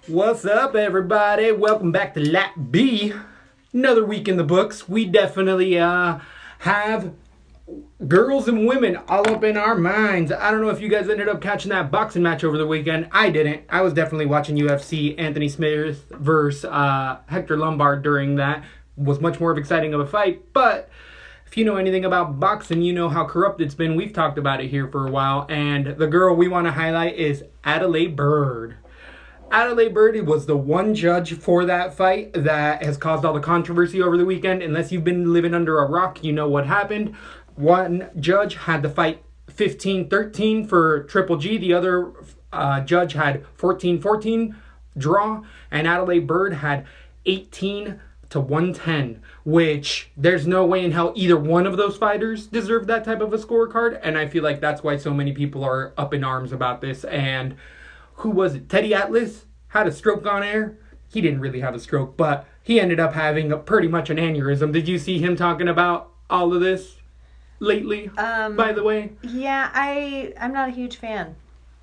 What's up, everybody? Welcome back to LaTB. Another week in the books. We definitely have girls and women all up in our minds. I don't know if you guys ended up catching that boxing match over the weekend. I didn't. I was definitely watching UFC Anthony Smith versus Hector Lombard during that. Was much more exciting of a fight, but if you know anything about boxing, you know how corrupt it's been. We've talked about it here for a while, and the girl we want to highlight is Adelaide Byrd. Adelaide Byrd was the one judge for that fight that has caused all the controversy over the weekend. Unless you've been living under a rock, you know what happened. One judge had the fight 15-13 for Triple G. The other judge had 14-14 draw. And Adelaide Byrd had 18-110, which there's no way in hell either one of those fighters deserved that type of a scorecard. And I feel like that's why so many people are up in arms about this. And who was it? Teddy Atlas had a stroke on air. He didn't really have a stroke, but he ended up having pretty much an aneurysm. Did you see him talking about all of this lately, by the way? Yeah, I'm not a huge fan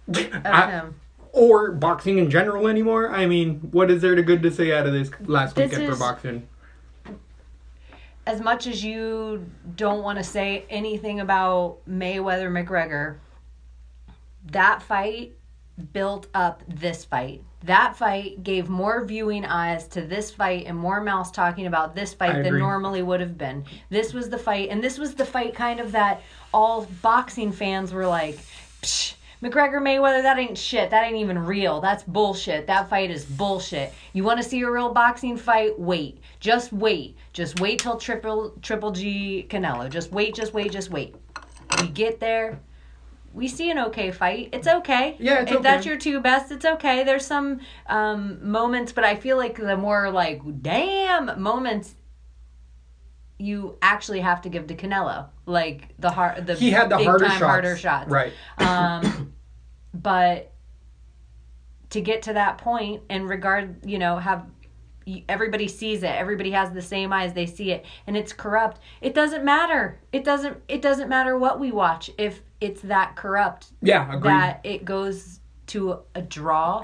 of him. Or boxing in general anymore. I mean, what is there to good to say out of this last weekend for boxing? As much as you don't want to say anything about Mayweather-McGregor, that fight built up this fight. That fight gave more viewing eyes to this fight and more mouths talking about this fight than normally would have been. This was the fight, and this was the fight kind of that all boxing fans were like, psh, McGregor Mayweather, that ain't shit. That ain't even real. That's bullshit. That fight is bullshit. You want to see a real boxing fight? Wait. Just wait. Just wait till Triple G Canelo. Just wait. We get there. We see an okay fight. It's okay. Yeah, it's okay. If that's your two best, it's okay. There's some moments, but I feel like the more like, damn moments you actually have to give to Canelo. Like he had the harder shots. Right. But to get to that point and everybody sees it. Everybody has the same eyes. They see it, and it's corrupt. It doesn't matter. It doesn't matter what we watch if it's that corrupt. Yeah, agreed. That it goes to a draw.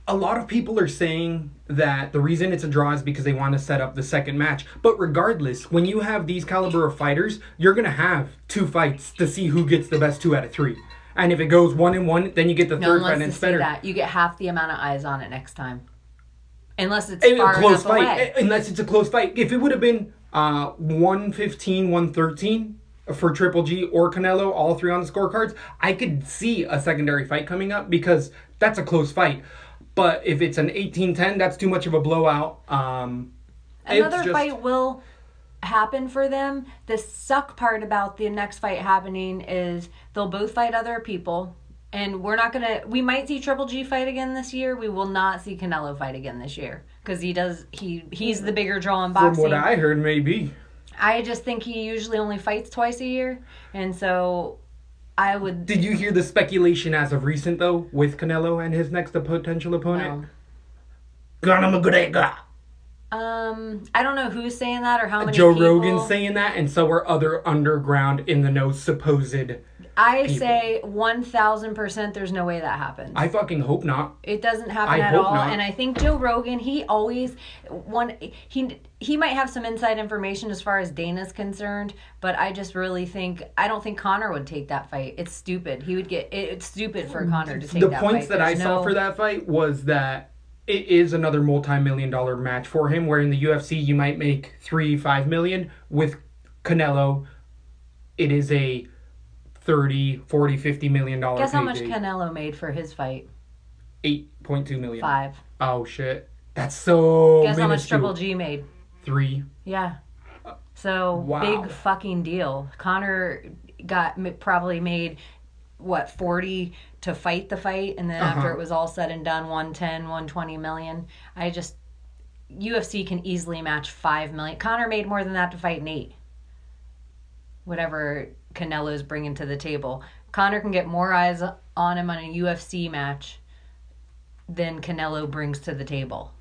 A lot of people are saying that the reason it's a draw is because they want to set up the second match. But regardless, when you have these caliber of fighters, you're going to have two fights to see who gets the best 2 out of 3. And if it goes 1-1, then you get the third fight, and it's better. That. You get half the amount of eyes on it next time. Unless it's far close enough fight. away. Unless it's a close fight. If it would have been 115, 113 for Triple G or Canelo, all three on the scorecards, I could see a secondary fight coming up because that's a close fight. But if it's an 18-10, that's too much of a blowout. Another fight will happen for them. The suck part about the next fight happening is they'll both fight other people. And we might see Triple G fight again this year. We will not see Canelo fight again this year. Because he's the bigger draw in boxing. From what I heard, maybe. I just think he usually only fights twice a year. And so I would... Did you hear the speculation as of recent, though, with Canelo and his next potential opponent? No. Conor McGregor. I don't know who's saying that or how many Joe people. Rogan's saying that, and so are other underground in the know supposed I say 1,000% there's no way that happens. I fucking hope not. It doesn't happen at all. Not. And I think Joe Rogan, he might have some inside information as far as Dana's concerned, but I just really I don't think Conor would take that fight. It's stupid. It's stupid for Conor to take that fight. The points that I saw for that fight was that it is another multi-million-dollar match for him, where in the UFC you might make $3-5 million. With Canelo, it is a $30, $40, $50 million Guess payday. How much Canelo made for his fight? $8.2 million. 5. Oh shit, that's so. Guess how much Triple G made? 3. Yeah. So wow. Big fucking deal. Conor probably made 40 to fight the fight, and then after it was all said and done, 110, 120 million. UFC can easily match 5 million. Conor made more than that to fight Nate. Whatever Canelo's bringing to the table. Conor can get more eyes on him on a UFC match than Canelo brings to the table.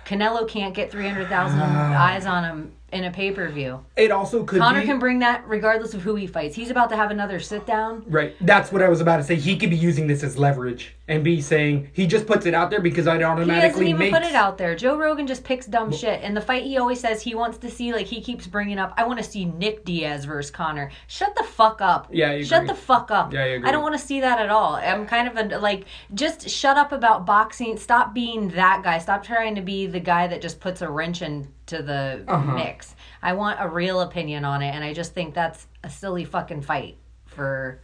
Canelo can't get 300,000 eyes on him in a pay-per-view. It also could Conor be... can bring that regardless of who he fights. He's about to have another sit-down. Right. That's what I was about to say. He could be using this as leverage and be saying... He just puts it out there because it automatically He doesn't even makes... put it out there. Joe Rogan just picks dumb shit. And the fight he always says he wants to see, like, he keeps bringing up, I want to see Nick Diaz versus Conor. Shut the fuck up. Yeah, I agree. Shut the fuck up. Yeah, I agree. I don't want to see that at all. I'm kind of a, like, just shut up about boxing. Stop being that guy. Stop trying to be the guy that just puts a wrench into the mix. I want a real opinion on it, and I just think that's a silly fucking fight for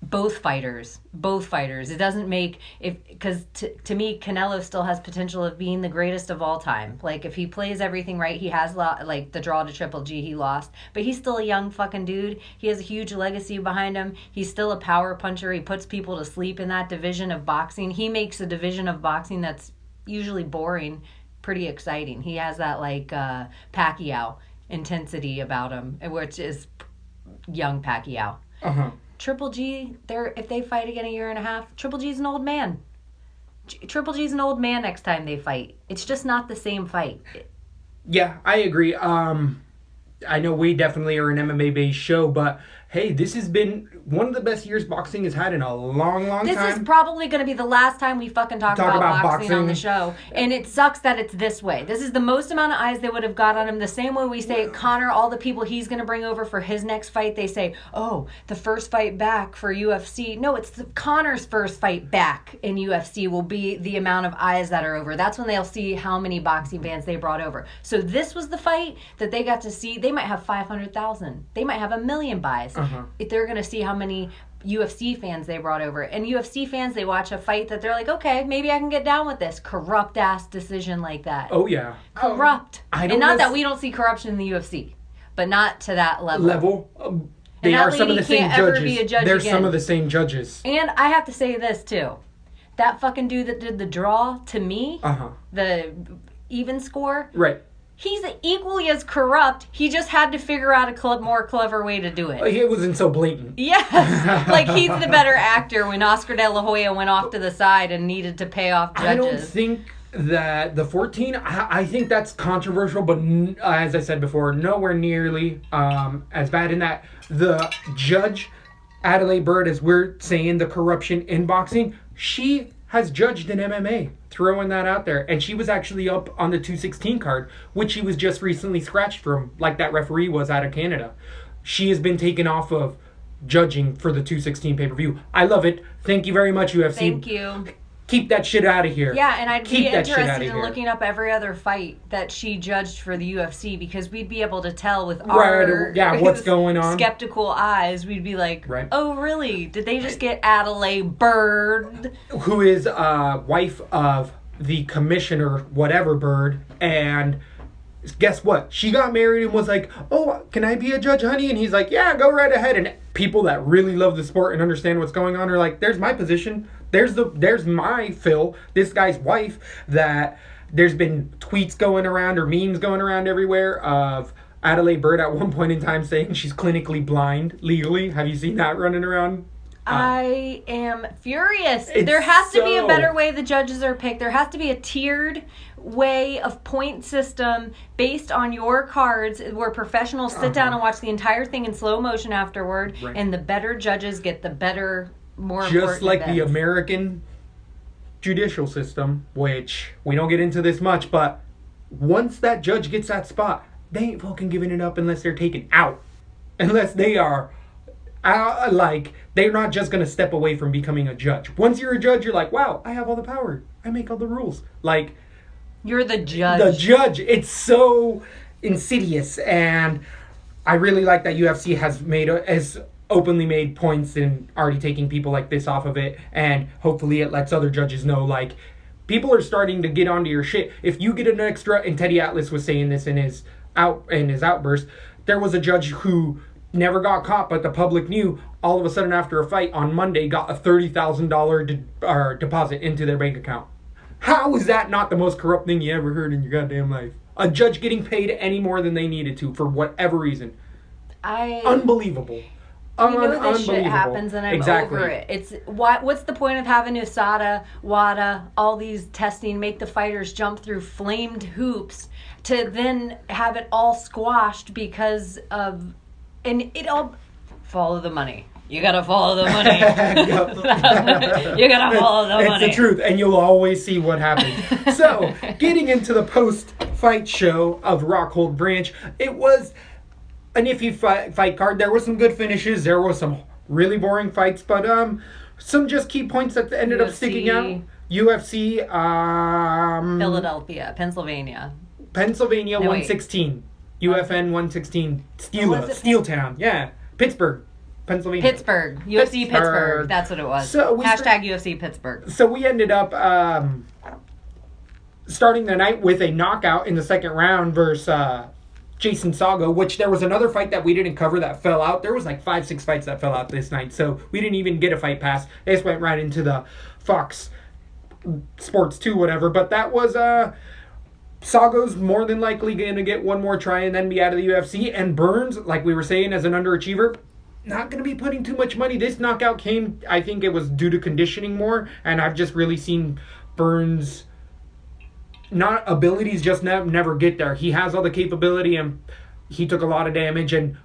both fighters. It doesn't make... Because to me, Canelo still has potential of being the greatest of all time. Like, if he plays everything right, he has, like, the draw to Triple G, he lost. But he's still a young fucking dude. He has a huge legacy behind him. He's still a power puncher. He puts people to sleep in that division of boxing. He makes a division of boxing that's usually boring pretty exciting. He has that, like, Pacquiao intensity about him, which is young Pacquiao. Triple G, if they fight again a year and a half, Triple G's an old man. Triple G's an old man next time they fight. It's just not the same fight. Yeah, I agree. I know we definitely are an MMA-based show, but hey, this has been one of the best years boxing has had in a long time. This is probably going to be the last time we fucking talk about boxing on the show. And it sucks that it's this way. This is the most amount of eyes they would have got on him. The same way we say Conor, all the people he's going to bring over for his next fight, they say, oh, the first fight back for UFC. No, it's Conor's first fight back in UFC will be the amount of eyes that are over. That's when they'll see how many boxing fans they brought over. So this was the fight that they got to see. They might have 500,000. They might have 1 million buys. If they're going to see how many UFC fans they brought over. And UFC fans, they watch a fight that they're like, okay, maybe I can get down with this corrupt-ass decision like that. Oh, yeah. Corrupt. And not that we don't see corruption in the UFC, but not to that level. They are some of the same judges. They're again. Some of the same judges. And I have to say this, too. That fucking dude that did the draw, to me, the even score... Right. He's equally as corrupt. He just had to figure out a more clever way to do it. It wasn't so blatant. Yes. Like, he's the better actor when Oscar De La Hoya went off to the side and needed to pay off judges. I don't think that the 14... I think that's controversial, but as I said before, nowhere nearly as bad in that the judge, Adelaide Byrd, as we're saying, the corruption in boxing, she has judged in MMA. Throwing that out there. And she was actually up on the 216 card, which she was just recently scratched from, like that referee was out of Canada. She has been taken off of judging for the 216 pay-per-view. I love it. Thank you very much, UFC. Thank you. Keep that shit out of here. Yeah, and I'd be interested in looking up every other fight that she judged for the UFC because we'd be able to tell with our what's going on. Skeptical eyes. We'd be like, oh, really? Did they just get Adelaide Byrd? Who is wife of the commissioner, whatever Byrd, and guess what? She got married and was like, oh, can I be a judge, honey? And he's like, yeah, go right ahead. And people that really love the sport and understand what's going on are like, there's my position. There's my Phil, this guy's wife, that there's been tweets going around or memes going around everywhere of Adelaide Byrd at one point in time saying she's clinically blind legally. Have you seen that running around? I am furious. There has to be a better way the judges are picked. There has to be a tiered way of point system based on your cards where professionals sit down and watch the entire thing in slow motion afterward, and the better judges get the better, more important just like events. The American judicial system, which we don't get into this much, but once that judge gets that spot, they ain't fucking giving it up unless they're taken out. Unless they are they're not just going to step away from becoming a judge. Once you're a judge, you're like, wow, I have all the power. I make all the rules. Like, you're the judge. The judge. It's so insidious. And I really like that UFC has openly made points and already taking people like this off of it. And hopefully it lets other judges know, like, people are starting to get onto your shit. If you get an extra, and Teddy Atlas was saying this in his outburst, there was a judge who never got caught, but the public knew, all of a sudden after a fight on Monday got a $30,000 deposit into their bank account. How is that not the most corrupt thing you ever heard in your goddamn life? A judge getting paid any more than they needed to for whatever reason. Unbelievable. You know this shit happens and I'm over it. It's what's the point of having USADA, WADA, all these testing, make the fighters jump through flamed hoops to then have it all squashed because of, and it all, follow the money. You gotta follow the money. You gotta follow the money. It's the truth, and you'll always see what happens. So, getting into the post-fight show of Rockhold Branch, it was an iffy fight card. There were some good finishes. There were some really boring fights, but some just key points that ended up sticking out. UFC, Philadelphia, Pennsylvania, 116. UFN 116. Steel Town. Yeah. Pittsburgh, Pennsylvania. UFC Pittsburgh. That's what it was. So Hashtag UFC Pittsburgh. So we ended up starting the night with a knockout in the second round versus Jason Sago, which there was another fight that we didn't cover that fell out. There was like 5-6 fights that fell out this night, so we didn't even get a fight pass. They just went right into the Fox Sports 2, whatever. But that was Sago's more than likely going to get one more try and then be out of the UFC. And Burns, like we were saying, as an underachiever, not going to be putting too much money. This knockout came, I think it was due to conditioning more, and I've just really seen Burns' abilities just never get there. He has all the capability, and he took a lot of damage, and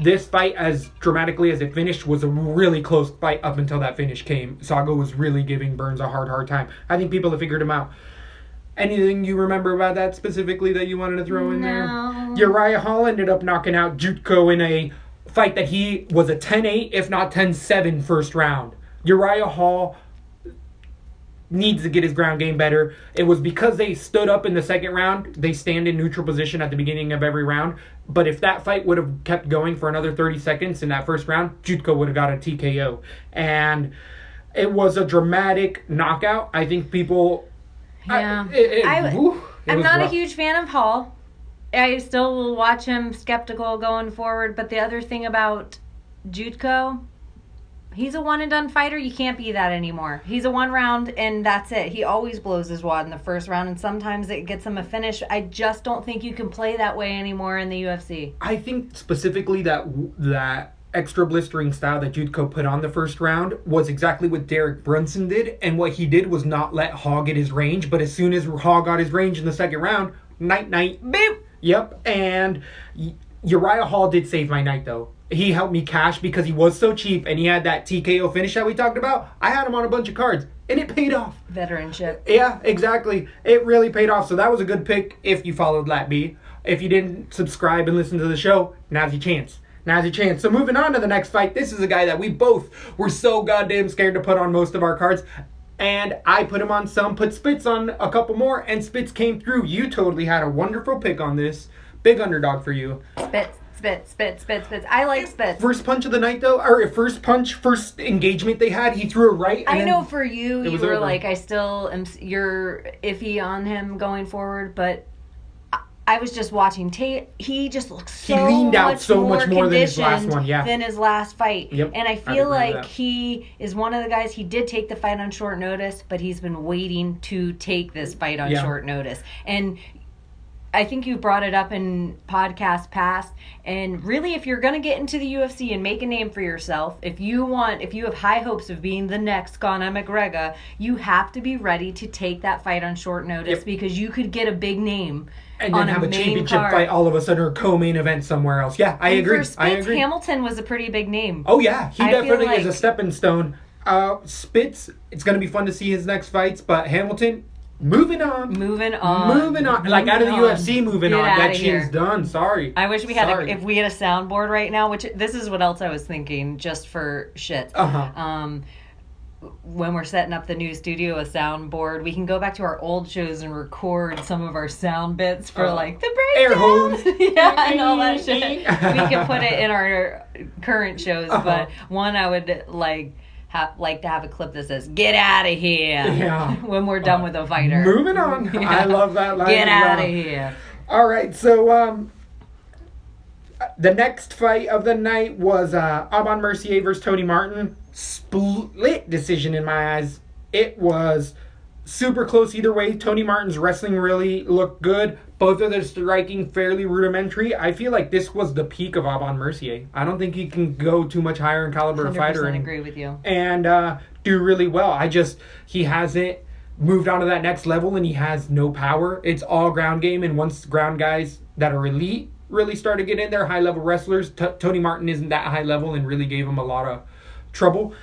this fight, as dramatically as it finished, was a really close fight up until that finish came. Sago was really giving Burns a hard time. I think people have figured him out. Anything you remember about that specifically that you wanted to throw in there? Uriah Hall ended up knocking out Jude Ko in a fight that he was a 10-8, if not 10-7 first round. Uriah Hall needs to get his ground game better. It was because they stood up in the second round. They stand in neutral position at the beginning of every round. But if that fight would have kept going for another 30 seconds in that first round, Jutko would have got a TKO. And it was a dramatic knockout. I think people... Yeah. I'm not a huge fan of Hall. I still will watch him skeptical going forward. But the other thing about Jutko... He's a one-and-done fighter. You can't be that anymore. He's a one round, and that's it. He always blows his wad in the first round, and sometimes it gets him a finish. I just don't think you can play that way anymore in the UFC. I think specifically that extra blistering style that Jutko put on the first round was exactly what Derek Brunson did, and what he did was not let Hall get his range, but as soon as Hall got his range in the second round, night, beep. Yep, and Uriah Hall did save my night, though. He helped me cash because he was so cheap and he had that TKO finish that we talked about. I had him on a bunch of cards and it paid off. Veteranship. Yeah, exactly. It really paid off. So that was a good pick if you followed LaTB. If you didn't subscribe and listen to the show, now's your chance. Now's your chance. So moving on to the next fight. This is a guy that we both were so goddamn scared to put on most of our cards. And I put him on some, put Spitz on a couple more, and Spitz came through. You totally had a wonderful pick on this. Big underdog for you. Spitz. I like Spitz. First punch of the night, though, or first engagement they had, he threw a right. I know for you, you were over. Like, I still am, you're iffy on him going forward, but I was just watching tape. He just looks so much more He leaned out so much more than his last one, yeah. Than his last fight. Yep, and I feel like he is one of the guys, he did take the fight on short notice, but he's been waiting to take this fight on short notice. And I think you brought it up in podcasts past, and really, if you're going to get into the UFC and make a name for yourself, if you have high hopes of being the next Conor McGregor, you have to be ready to take that fight on short notice because you could get a big name and then have a championship fight all of a sudden or co-main event somewhere else. Yeah, I agree. For Spitz, Hamilton was a pretty big name. Oh yeah, he definitely is a stepping stone. Spitz, it's going to be fun to see his next fights, but Hamilton. Moving on. Like out of the UFC, moving on. That shit's done. Sorry. I wish we had if we had a soundboard right now, which this is what else I was thinking, just for shit. When we're setting up the new studio, a soundboard, we can go back to our old shows and record some of our sound bits for like the breakdown. Air holes. Yeah, and all that shit. We can put it in our current shows, but one I would like to have a clip that says "Get out of here" when we're done with a fighter. Moving on. I love that line. Get out of here. All right, so the next fight of the night was Aban Mercier versus Tony Martin. Split decision in my eyes. It was super close either way. Tony Martin's wrestling really looked good. Both of their striking fairly rudimentary. I feel like this was the peak of Abe Mercier. I don't think he can go too much higher in caliber of fighter. 100% agree with you. And do really well. He hasn't moved on to that next level, and he has no power. It's all ground game, and once ground guys that are elite really start to get in there, high-level wrestlers, Tony Martin isn't that high level and really gave him a lot of trouble.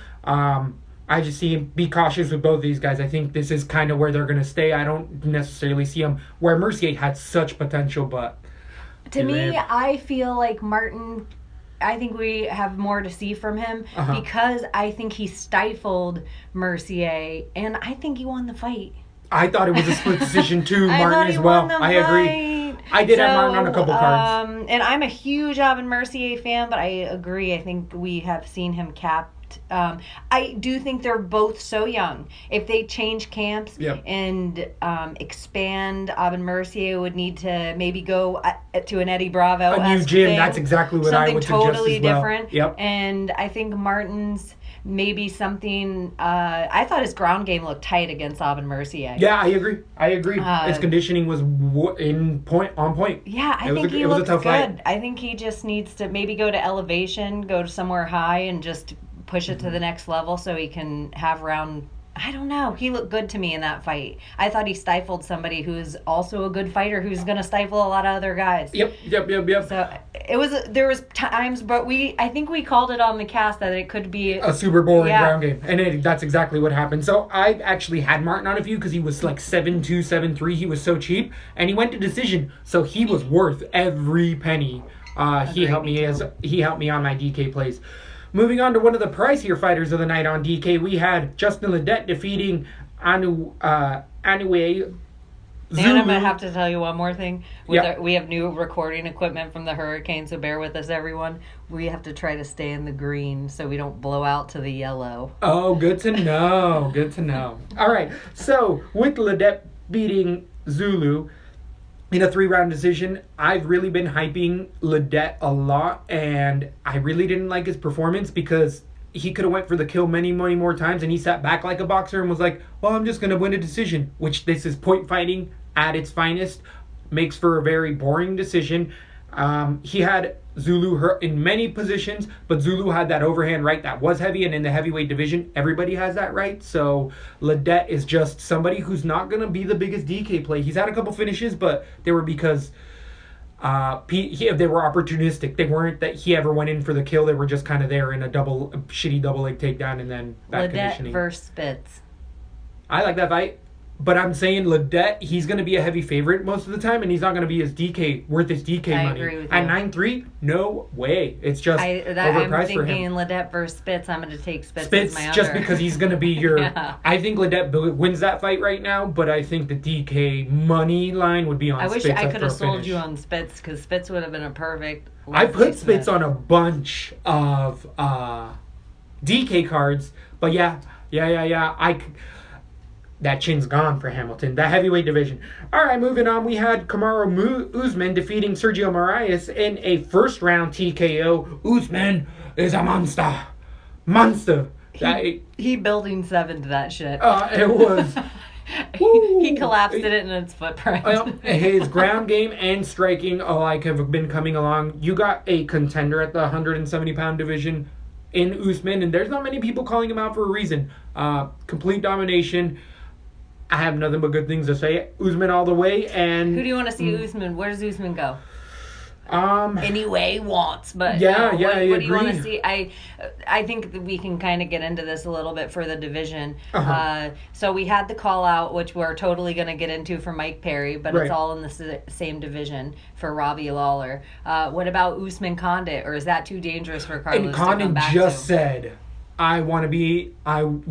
I just see him be cautious with both these guys. I think this is kind of where they're going to stay. I don't necessarily see him where Mercier had such potential, but... To me, I feel like Martin... I think we have more to see from him because I think he stifled Mercier, and I think he won the fight. I thought it was a split decision too, Martin as well. I agree. I did have Martin on a couple cards. And I'm a huge Abe Mercier fan, but I agree. I think we have seen him capped. I do think they're both so young. If they change camps and expand, Abe Mercier would need to maybe go to an Eddie Bravo. A new gym. That's exactly what I would suggest as well. Something totally different. Yep. And I think Martin's maybe something. I thought his ground game looked tight against Abe Mercier. Yeah, I agree. His conditioning was on point. Yeah, I think he looked good. Fight. I think he just needs to maybe go to elevation, go to somewhere high, and just push it to the next level so he can have round. I don't know. He looked good to me in that fight. I thought he stifled somebody who's also a good fighter who's going to stifle a lot of other guys. Yep. So there was times, but I think we called it on the cast that it could be a super boring ground game, and that's exactly what happened. So I actually had Martin on a few because he was like 7-2, 7-3. He was so cheap, and he went to decision, so he was worth every penny. He helped me on my DK plays. Moving on to one of the pricier fighters of the night on DK, we had Justin Ledet defeating Anue Zulu. And I'm going to have to tell you one more thing. We have new recording equipment from the hurricane, so bear with us, everyone. We have to try to stay in the green so we don't blow out to the yellow. Oh, good to know. All right, so with Ledet beating Zulu in a 3-round decision, I've really been hyping Ledet a lot, and I really didn't like his performance because he could have went for the kill many more times, and he sat back like a boxer and was like, well, I'm just going to win a decision, which this is point fighting at its finest, makes for a very boring decision. He had Zulu hurt in many positions, but Zulu had that overhand right that was heavy, and in the heavyweight division, everybody has that right. So Ledet is just somebody who's not going to be the biggest DK play. He's had a couple finishes, but they were because they were opportunistic. They weren't that he ever went in for the kill. They were just kind of there in a shitty double leg takedown and then back conditioning. Ledet versus Spitz. I like that fight. But I'm saying Ledet, he's going to be a heavy favorite most of the time, and he's not going to be worth his DK money. I agree with you. At 9-3, no way. It's just overpriced for him. I'm thinking Ledet versus Spitz. I'm going to take Spitz as my under. Just because he's going to be your... yeah. I think Ledet wins that fight right now, but I think the DK money line would be on Spitz. I wish I could have sold you on Spitz, because Spitz would have been a perfect... I put Spitz on a bunch of DK cards, but yeah. That chin's gone for Hamilton. That heavyweight division. All right, moving on. We had Kamaru Usman defeating Sergio Marius in a first-round TKO. Usman is a monster. He building 7 to that shit. It was... he collapsed it in its footprint. His ground game and striking alike have been coming along. You got a contender at the 170-pound division in Usman, and there's not many people calling him out for a reason. Complete domination. I have nothing but good things to say. Usman all the way. And who do you want to see Usman? Where does Usman go? Any way he wants, but what do you want to see? I think that we can kind of get into this a little bit for the division. So we had the call out, which we're totally going to get into for Mike Perry, but it's all in the same division for Robbie Lawler. What about Usman Condit, or is that too dangerous for Carlos to come back to? Said,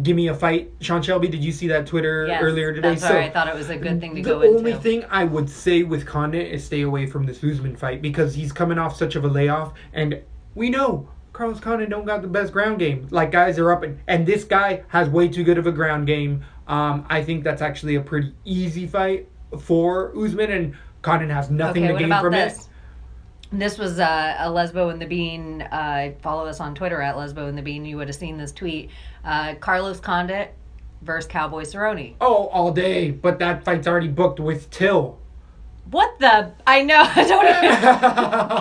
give me a fight. Sean Shelby, did you see that Twitter earlier today? That's why I thought it was a good thing to go into. The into. only thing I would say with Condit is stay away from this Usman fight, because he's coming off such of a layoff, and we know Carlos Condit don't got the best ground game. Like, guys are up, and this guy has way too good of a ground game. I think that's actually a pretty easy fight for Usman, and Condit has nothing to gain from it. This was a Lesbo in the Bean. Follow us on Twitter at Lesbo in the Bean. You would have seen this tweet. Carlos Condit versus Cowboy Cerrone. Oh, all day. But that fight's already booked with Till. What the? I know. I don't even.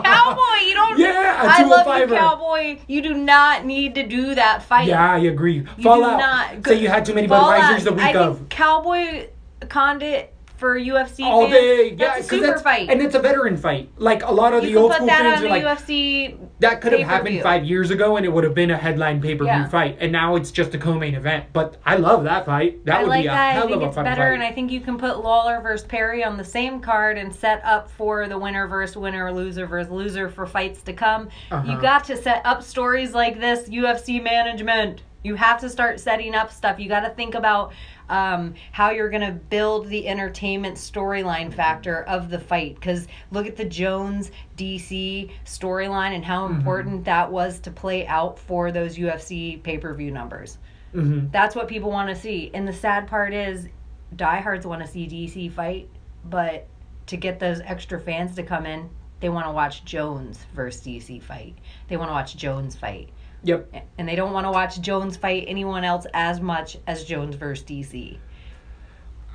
Cowboy, you don't. Yeah, I love you, 205er. Cowboy. You do not need to do that fight. Yeah, I agree. You Fallout. do not. Say you had too many Fallout. Budweisers the week I of. think Cowboy Condit for UFC All fans, day. Yeah, that's a super fight. And it's a veteran fight. Like, a lot of You the can old put school that fans on are a like, UFC that could have happened pay-per-view. 5 years ago and it would have been a headline pay-per-view Yeah. fight. And now it's just a co-main event. But I love that fight. That I would like be a that. hell I of think a it's fun better, fight. and I think you can put Lawler versus Perry on the same card and set up for the winner versus winner, loser versus loser for fights to come. Uh-huh. You got to set up stories like this, UFC management. You have to start setting up stuff. You got to think about how you're going to build the entertainment storyline factor of the fight. Because look at the Jones DC storyline and how important that was to play out for those UFC pay-per-view numbers. Mm-hmm. That's what people want to see. And the sad part is diehards want to see DC fight, but to get those extra fans to come in, they want to watch Jones versus DC fight. They want to watch Jones fight. Yep. And they don't want to watch Jones fight anyone else as much as Jones versus DC.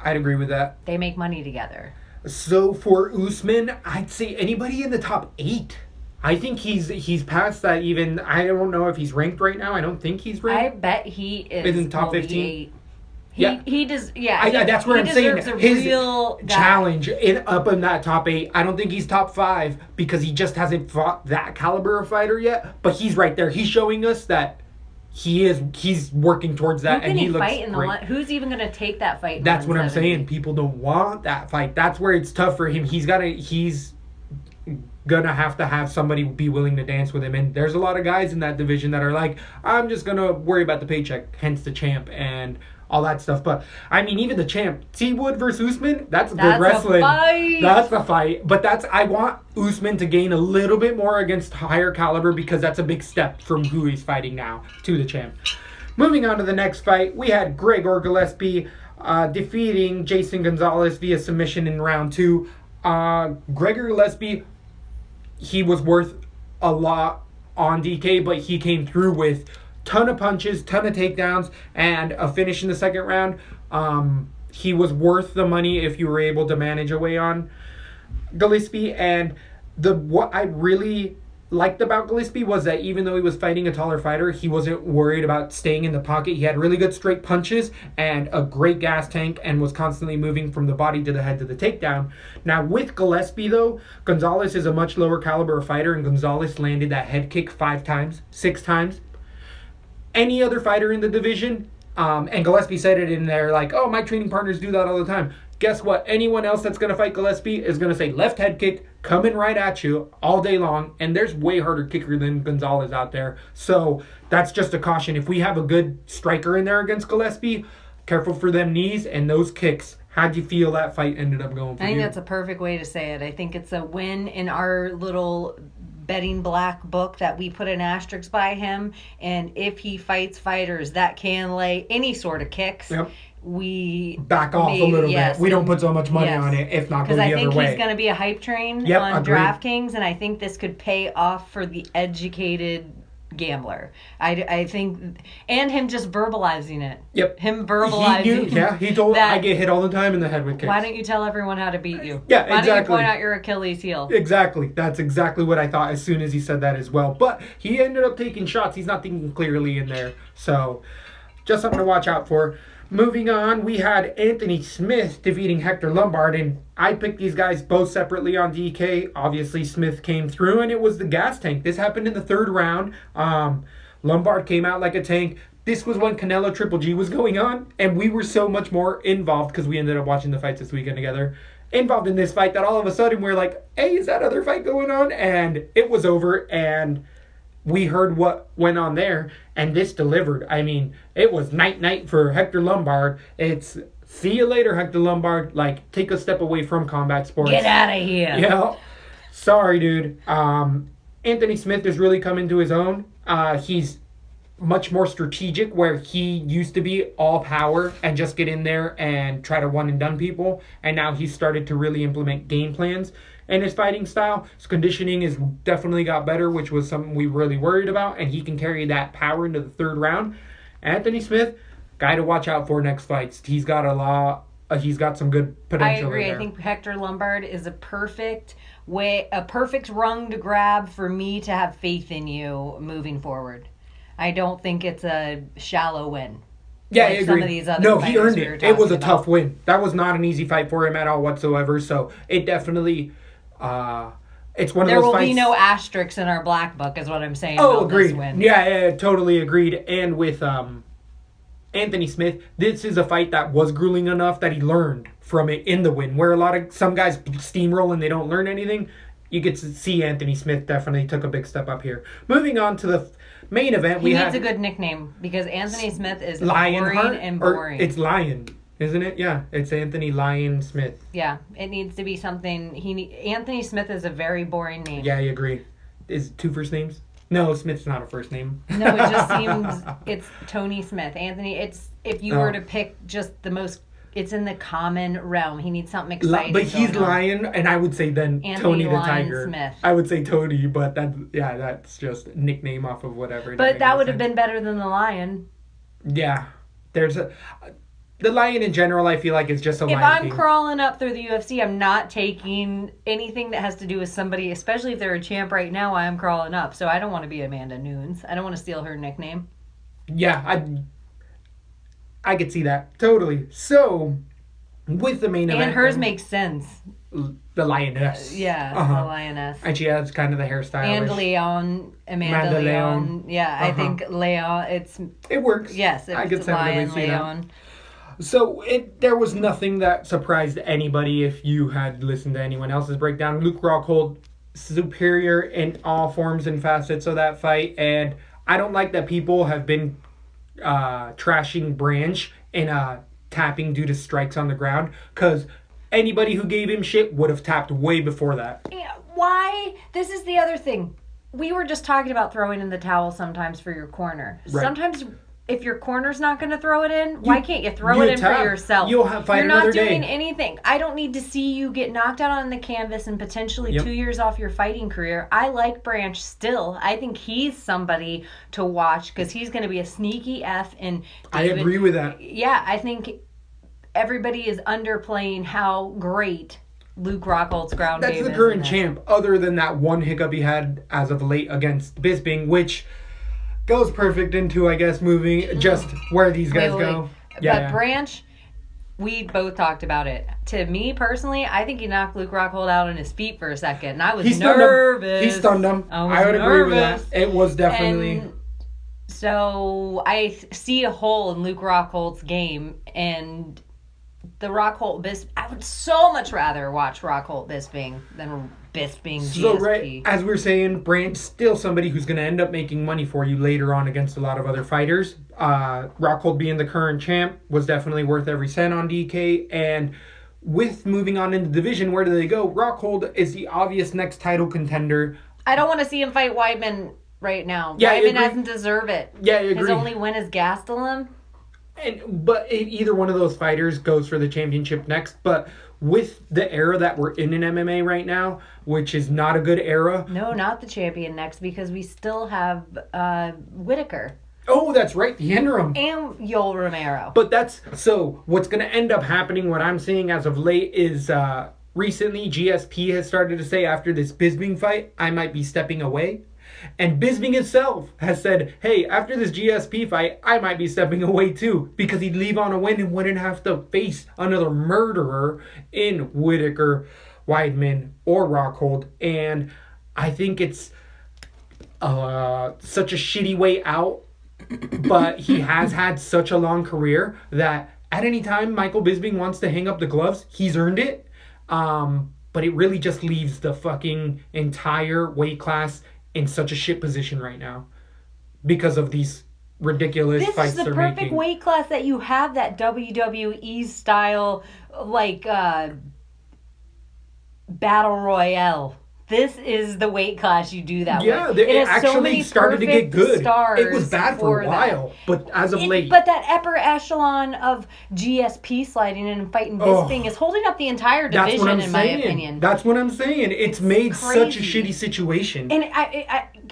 I'd agree with that. They make money together. So for Usman, I'd say anybody in the top 8. I think he's past that even. I don't know if he's ranked right now. I don't think he's I ranked. bet he is in top Elite 15? Eight. Yeah. He does. Yeah, That's what I'm saying. deserves a His real guy. challenge up in that top 8. I don't think he's top 5 because he just hasn't fought that caliber of fighter yet. But he's right there. He's showing us that he's working towards that, Who can and he looks fight in the great. one? Who's even going to take that fight? In That's what I'm 170? saying. People don't want that fight. That's where it's tough for him. He's gonna have to have somebody be willing to dance with him. And there's a lot of guys in that division that are like, I'm just gonna worry about the paycheck, hence the champ and all that stuff. But I mean, even the champ, T Wood versus Usman, that's good wrestling. That's a fight. But I want Usman to gain a little bit more against higher caliber because that's a big step from who he's fighting now to the champ. Moving on to the next fight, we had Gregor Gillespie defeating Jason Gonzalez via submission in round 2. Gregor Gillespie, he was worth a lot on DK, but he came through with ton of punches, ton of takedowns, and a finish in the second round. He was worth the money if you were able to manage away on Gillespie. And what I really liked about Gillespie was that even though he was fighting a taller fighter, he wasn't worried about staying in the pocket. He had really good straight punches and a great gas tank and was constantly moving from the body to the head to the takedown. Now with Gillespie though, Gonzalez is a much lower caliber fighter, and Gonzalez landed that head kick 5 times, 6 times. Any other fighter in the division, and Gillespie said it in there like, oh, my training partners do that all the time. Guess what? Anyone else that's going to fight Gillespie is going to say left head kick, coming right at you all day long. And there's way harder kicker than Gonzalez out there. So that's just a caution. If we have a good striker in there against Gillespie, careful for them knees and those kicks. How'd you feel that fight ended up going for you? I think that's a perfect way to say it. I think it's a win in our little betting black book that we put an asterisk by him. And if he fights fighters that can lay any sort of kicks, we back off a little bit. We don't put so much money on it, if not go the other way. Because I think he's going to be a hype train on agreed. DraftKings, and I think this could pay off for the educated gambler. I think, and him just verbalizing it. Yep. Him verbalizing. He told that, I get hit all the time in the head with kicks. Why don't you tell everyone how to beat you? Yeah, Why exactly. don't you point out your Achilles heel? Exactly. That's exactly what I thought as soon as he said that as well. But he ended up taking shots. He's not thinking clearly in there. So just something to watch out for. Moving on, we had Anthony Smith defeating Hector Lombard, and I picked these guys both separately on DK. Obviously, Smith came through, and it was the gas tank. This happened in the 3rd round. Lombard came out like a tank. This was when Canelo Triple G was going on, and we were so much more involved because we ended up watching the fights this weekend together. Involved in this fight that all of a sudden we're like, hey, is that other fight going on? And it was over, and we heard what went on there, and this delivered. I mean, it was night for Hector Lombard. It's see you later, Hector Lombard. Like, take a step away from combat sports. Get out of here. Yeah. Sorry, dude. Anthony Smith is really coming to his own. He's much more strategic, where he used to be all power and just get in there and try to one and done people. And now he's started to really implement game plans in his fighting style. His conditioning has definitely got better, which was something we really worried about. And he can carry that power into the 3rd round. Anthony Smith guy to watch out for next fights. He's got a lot. He's got some good potential. I agree. There. I think Hector Lombard is a perfect rung to grab for me to have faith in you moving forward. I don't think it's a shallow win. Yeah, like I agree. Some of these other he earned it. It was a tough about. win. That was not an easy fight for him at all whatsoever. So it definitely, it's one of those fights. There will be no asterisks in our black book, is what I'm saying. Oh, about agreed. This win. Yeah, totally agreed. And with Anthony Smith, this is a fight that was grueling enough that he learned from it in the win. Where some guys steamroll and they don't learn anything, you get to see Anthony Smith definitely took a big step up here. Moving on to the main event, he needs a good nickname because Anthony Smith is boring and boring. It's Lion, isn't it? Yeah, it's Anthony Lion Smith. Yeah, it needs to be something. Anthony Smith is a very boring name. Yeah, I agree. Is it 2 first names? No, Smith's not a first name. No, it just seems it's Tony Smith. Anthony, it's if you were to pick just the most, it's in the common realm. He needs something exciting. But he's Lion, and I would say then Anthony Tony the Lion Tiger. Smith. I would say Tony, but that's just a nickname off of whatever. But that would have been better than the Lion. Yeah, the Lion in general. I feel like is just a. If Lion I'm King. crawling up through the UFC, I'm not taking anything that has to do with somebody, especially if they're a champ right now. I'm crawling up, so I don't want to be Amanda Nunes. I don't want to steal her nickname. Yeah, I could see that totally. So. With the main event. And hers makes sense. The Lioness. Yeah, the Lioness. And she has kind of the hairstyle. And Amanda Leon. Yeah, I think Leon, it works. Yes, I could Lion, Leon. So there was nothing that surprised anybody if you had listened to anyone else's breakdown. Luke Rockhold, superior in all forms and facets of that fight. And I don't like that people have been trashing Branch and tapping due to strikes on the ground, because anybody who gave him shit would have tapped way before that. Yeah, why? This is the other thing. We were just talking about throwing in the towel sometimes for your corner. Right. Sometimes if your corner's not going to throw it in, why can't you throw it in for yourself? You'll fight another day. You're not doing anything. I don't need to see you get knocked out on the canvas and potentially 2 years off your fighting career. I like Branch still. I think he's somebody to watch because he's going to be a sneaky F. And I agree with that. Yeah, I think everybody is underplaying how great Luke Rockhold's ground game is. That's the current champ, other than that one hiccup he had as of late against Bisping, which goes perfect into, I guess, moving just where these guys go. Yeah, but Branch, we both talked about it. To me, personally, I think he knocked Luke Rockhold out on his feet for a second, and I was nervous. He stunned him. I would agree with that. It was definitely... And so I see a hole in Luke Rockhold's game, and the Rockhold Bisping... I would so much rather watch Rockhold Bisping than Bisping GSP. So, right, as we were saying, Branch still somebody who's going to end up making money for you later on against a lot of other fighters. Rockhold being the current champ was definitely worth every cent on DK. And with moving on in the division, where do they go? Rockhold is the obvious next title contender. I don't want to see him fight Weidman right now. Yeah, Weidman doesn't deserve it. Yeah, I agree. His only win is Gastelum. But either one of those fighters goes for the championship next. But with the era that we're in MMA right now, which is not a good era. No, not the champion next, because we still have Whitaker. Oh, that's right, the interim. And Yoel Romero. But so what's going to end up happening, what I'm seeing as of late is recently GSP has started to say after this Bisping fight, I might be stepping away. And Bisping himself has said, hey, after this GSP fight, I might be stepping away too, because he'd leave on a win and wouldn't have to face another murderer in Whitaker, Weidman, or Rockhold. And I think it's such a shitty way out, but he has had such a long career that at any time Michael Bisping wants to hang up the gloves, he's earned it. But it really just leaves the fucking entire weight class in such a shit position right now because of these ridiculous fights they're making. This is the perfect weight class that you have that WWE style, like, battle royale this is the weight class you do that Yeah, with. it actually started to get good. Stars It was bad for a while, but as of late. But that upper echelon of GSP sliding in and fighting Bisping is holding up the entire division, in my opinion. That's what I'm saying. It's made such a shitty situation. And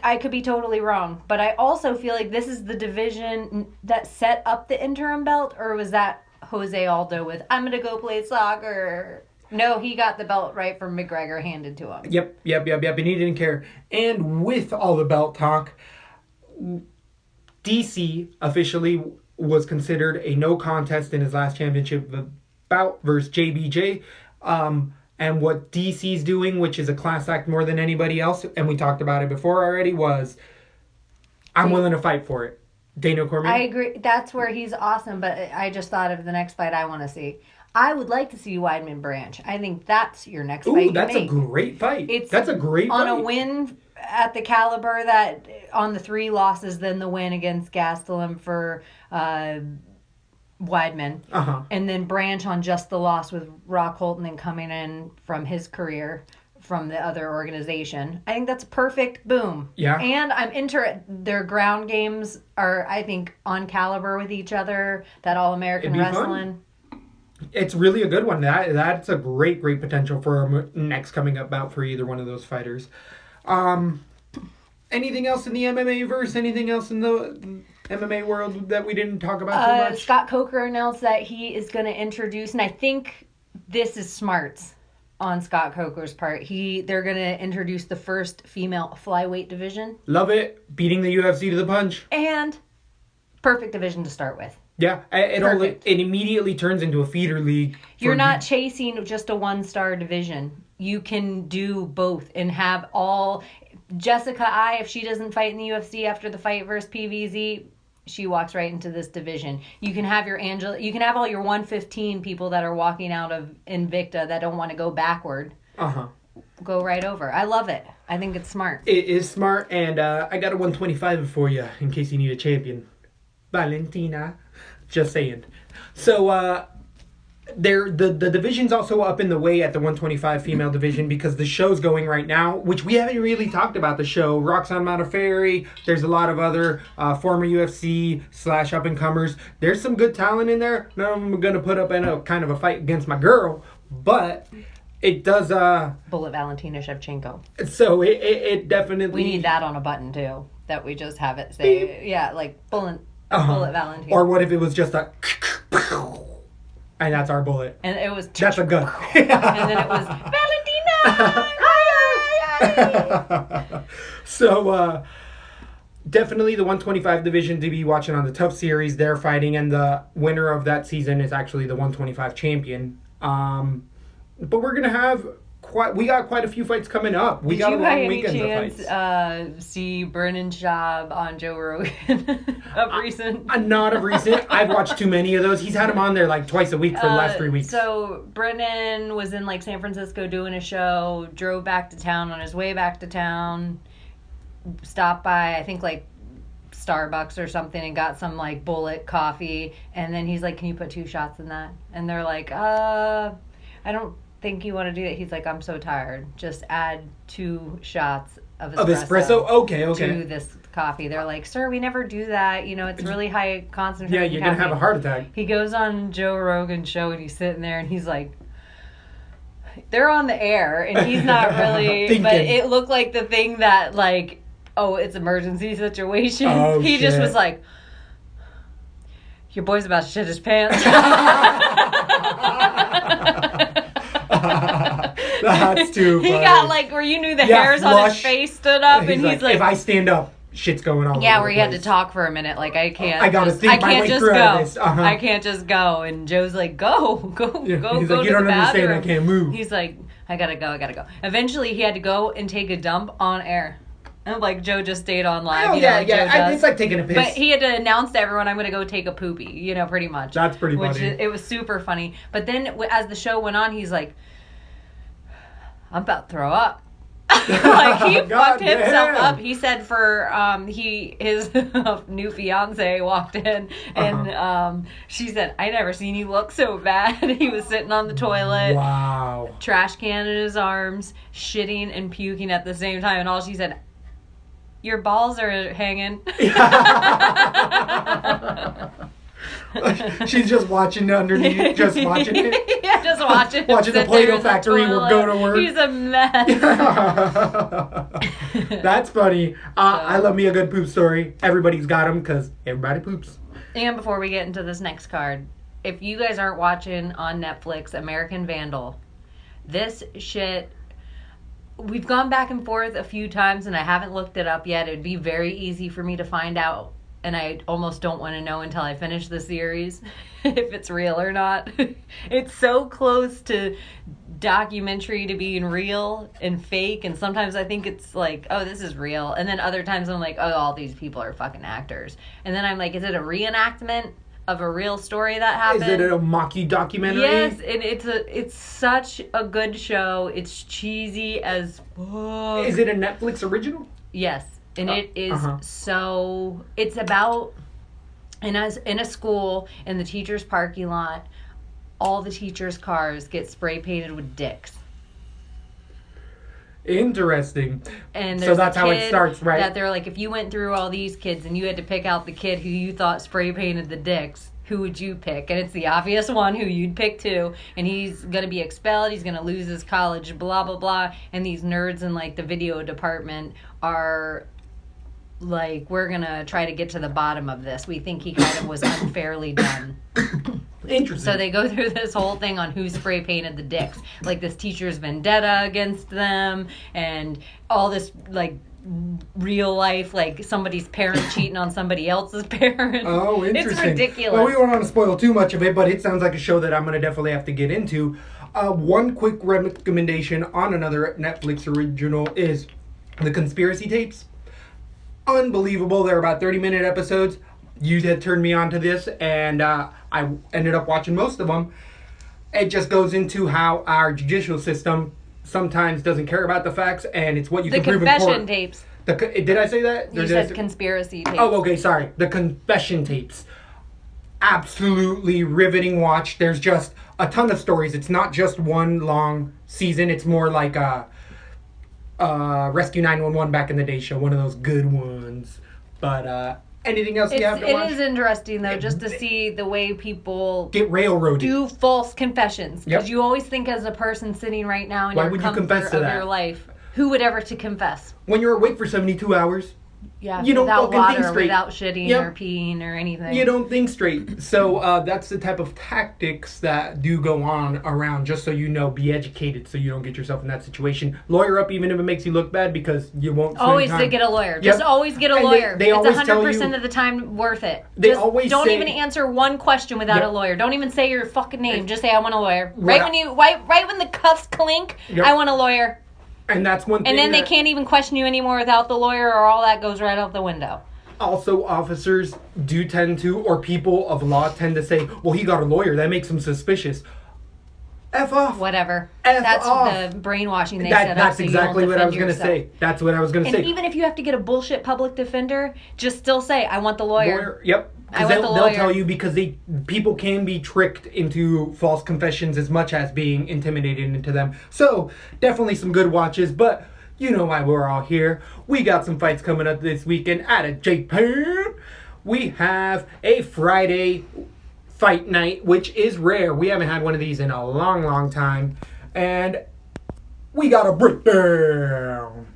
I could be totally wrong, but I also feel like this is the division that set up the interim belt, or was that Jose Aldo with, I'm going to go play soccer? No, he got the belt right from McGregor handed to him. Yep. And he didn't care. And with all the belt talk, DC officially was considered a no contest in his last championship bout versus JBJ. And what DC's doing, which is a class act more than anybody else, and we talked about it before already, was I'm willing to fight for it. Daniel Cormier? I agree. That's where he's awesome, but I just thought of the next fight I want to see. I would like to see Weidman Branch. I think that's your next fight. Ooh, that's a great fight. That's a great on fight. On a win at the caliber that, on the 3 losses, then the win against Gastelum for Weidman. And then Branch on just the loss with Rockhold and then coming in from his career from the other organization. I think that's perfect. Boom. Yeah. And I'm into their ground games are, I think, on caliber with each other. That All-American Wrestling. Fun. It's really a good one. That's a great potential for a next coming up bout for either one of those fighters. Anything else in the MMA verse? Anything else in the MMA world that we didn't talk about too much? Scott Coker announced that he is going to introduce, and I think this is smart on Scott Coker's part. They're going to introduce the first female flyweight division. Love it. Beating the UFC to the punch. And perfect division to start with. Yeah, it immediately turns into a feeder league. You're not chasing just a 1-star division. You can do both and have all... Jessica if she doesn't fight in the UFC after the fight versus PVZ, she walks right into this division. You can have you can have all your 115 people that are walking out of Invicta that don't want to go backward. Go right over. I love it. I think it's smart. It is smart, and I got a 125 for you in case you need a champion. Valentina. Just saying. So, the division's also up in the way at the 125 female division because the show's going right now, which we haven't really talked about the show. Roxanne Modafferi, there's a lot of other former UFC / up-and-comers. There's some good talent in there. None of them are going to put up in a kind of a fight against my girl, but it does... Bullet Valentina Shevchenko. So it definitely... We need that on a button, too, that we just have it say... Beep. Yeah, like Bullet Valentina. Or what if it was just a... And that's our bullet. And it was... That's a gun. And then it was... Valentina! So, definitely the 125 division to be watching on the Tough Series. They're fighting, and the winner of that season is actually the 125 champion. But we're going to have... We got quite a few fights coming up. We got a long weekend of fights. See Brennan Schaub on Joe Rogan of recent? Not of recent. I've watched too many of those. He's had him on there like twice a week for the last 3 weeks. So Brennan was in like San Francisco doing a show, drove back to town. On his way back to town, stopped by, I think, like Starbucks or something and got some like Bullet coffee. And then he's like, can you put 2 shots in that? And they're like, I don't think you want to do that. He's like, I'm so tired. Just add 2 shots of espresso. Okay. To this coffee. They're like, sir, we never do that. You know, it's really high concentration. Yeah, you're going to have a heart attack. He goes on Joe Rogan's show and he's sitting there and he's like, they're on the air and he's not really, but it looked like the thing that like, oh, it's emergency situation. Oh, he just was like, your boy's about to shit his pants. That's too funny. He got like where you knew the hairs on his face stood up, and he's like, if I stand up, shit's going on. Yeah, where he had to talk for a minute. Like I can't. I gotta think my way through this. I can't just go. And Joe's like, go. Yeah. Go like, to you don't the understand. bathroom. I can't move. He's like, I gotta go. Eventually, he had to go and take a dump on air. And like Joe just stayed on live. Oh, you know, like Joe does. It's like taking a piss. But he had to announce to everyone, I'm going to go take a poopy, you know, pretty much. That's pretty funny. It was super funny. But then as the show went on, he's like, I'm about to throw up. Like, he God fucked himself damn. up. He said for his new fiance walked in and she said, I never seen you look so bad. He was sitting on the toilet, Wow. trash can in his arms, shitting and puking at the same time, and all she said, your balls are hanging. She's just watching underneath, just watching it. Yeah, just watching him Watching the sit Play-Doh there in the factory toilet. go to work. He's a mess. That's funny. I love me a good poop story. Everybody's got them because everybody poops. And before we get into this next card, if you guys aren't watching on Netflix, American Vandal, this shit, we've gone back and forth a few times and I haven't looked it up yet. It'd be very easy for me to find out. And I almost don't want to know until I finish the series if it's real or not. It's so close to documentary to being real and fake. And sometimes I think it's like, oh, this is real. And then other times I'm like, oh, all these people are fucking actors. And then I'm like, is it a reenactment of a real story that happened? Is it a mocky-documentary? Yes, and it's such a good show. It's cheesy as fuck. Is it a Netflix original? Yes. And it is so, it's about, in a school, in the teacher's parking lot, all the teachers' cars get spray painted with dicks. Interesting. And so that's how it starts, right? That they're like, if you went through all these kids and you had to pick out the kid who you thought spray painted the dicks, who would you pick? And it's the obvious one who you'd pick too. And he's going to be expelled. He's going to lose his college, blah, blah, blah. And these nerds in like the video department are like, we're going to try to get to the bottom of this. We think he kind of was unfairly done. Interesting. So they go through this whole thing on who spray painted the dicks. Like this teacher's vendetta against them and all this like real life, like somebody's parent cheating on somebody else's parent. Oh, interesting. It's ridiculous. Well, we don't want to spoil too much of it, but it sounds like a show that I'm going to definitely have to get into. One quick recommendation on another Netflix original is The Conspiracy Tapes. Unbelievable. They're about 30-minute episodes. You had turned me on to this, and I ended up watching most of them. It just goes into how our judicial system sometimes doesn't care about the facts, and it's what you can prove in court. The confession tapes. Did I say that? You said conspiracy tapes. Oh, okay, sorry. The confession tapes. Absolutely riveting watch. There's just a ton of stories. It's not just one long season. It's more like a Rescue 911 back in the day show. One of those good ones. But anything else you have to watch? It is interesting, though, just to see the way people get railroaded. Do false confessions. Because Yep. you always think as a person sitting right now in Why your would you comfort confess to of that? your life, who would ever to confess? When you're awake for 72 hours, Yeah, you don't without fucking water, think straight. without shitting Yep. or peeing or anything. you don't think straight. So that's the type of tactics that do go on around, just so you know, be educated so you don't get yourself in that situation. Lawyer up even if it makes you look bad because you won't spend Always time. to get a lawyer. Yep. Just always get a And lawyer. they It's always tell 100% you- of the time worth it. They Just always don't say- even answer one question without Yep. a lawyer. Don't even say your fucking name. Just say I want a lawyer. Right. Right when the cuffs clink, Yep. I want a lawyer. And that's one thing. And then they that- can't even question you anymore without the lawyer, or all that goes right out the window. Also, officers do tend to, or people of law tend to say, well, he got a lawyer. That makes him suspicious. F off. Whatever. F That's off. the brainwashing they set up. That's so exactly you what don't I was going to defend yourself. say. That's what I was going to And say. even if you have to get a bullshit public defender, just still say, I want the lawyer. Yep. I Because want the they'll lawyer. tell you because people can be tricked into false confessions as much as being intimidated into them. So definitely some good watches, but you know why we're all here. We got some fights coming up this weekend out of Japan. We have a Friday fight night, which is rare. We haven't had one of these in a long, long time. And we got a breakdown.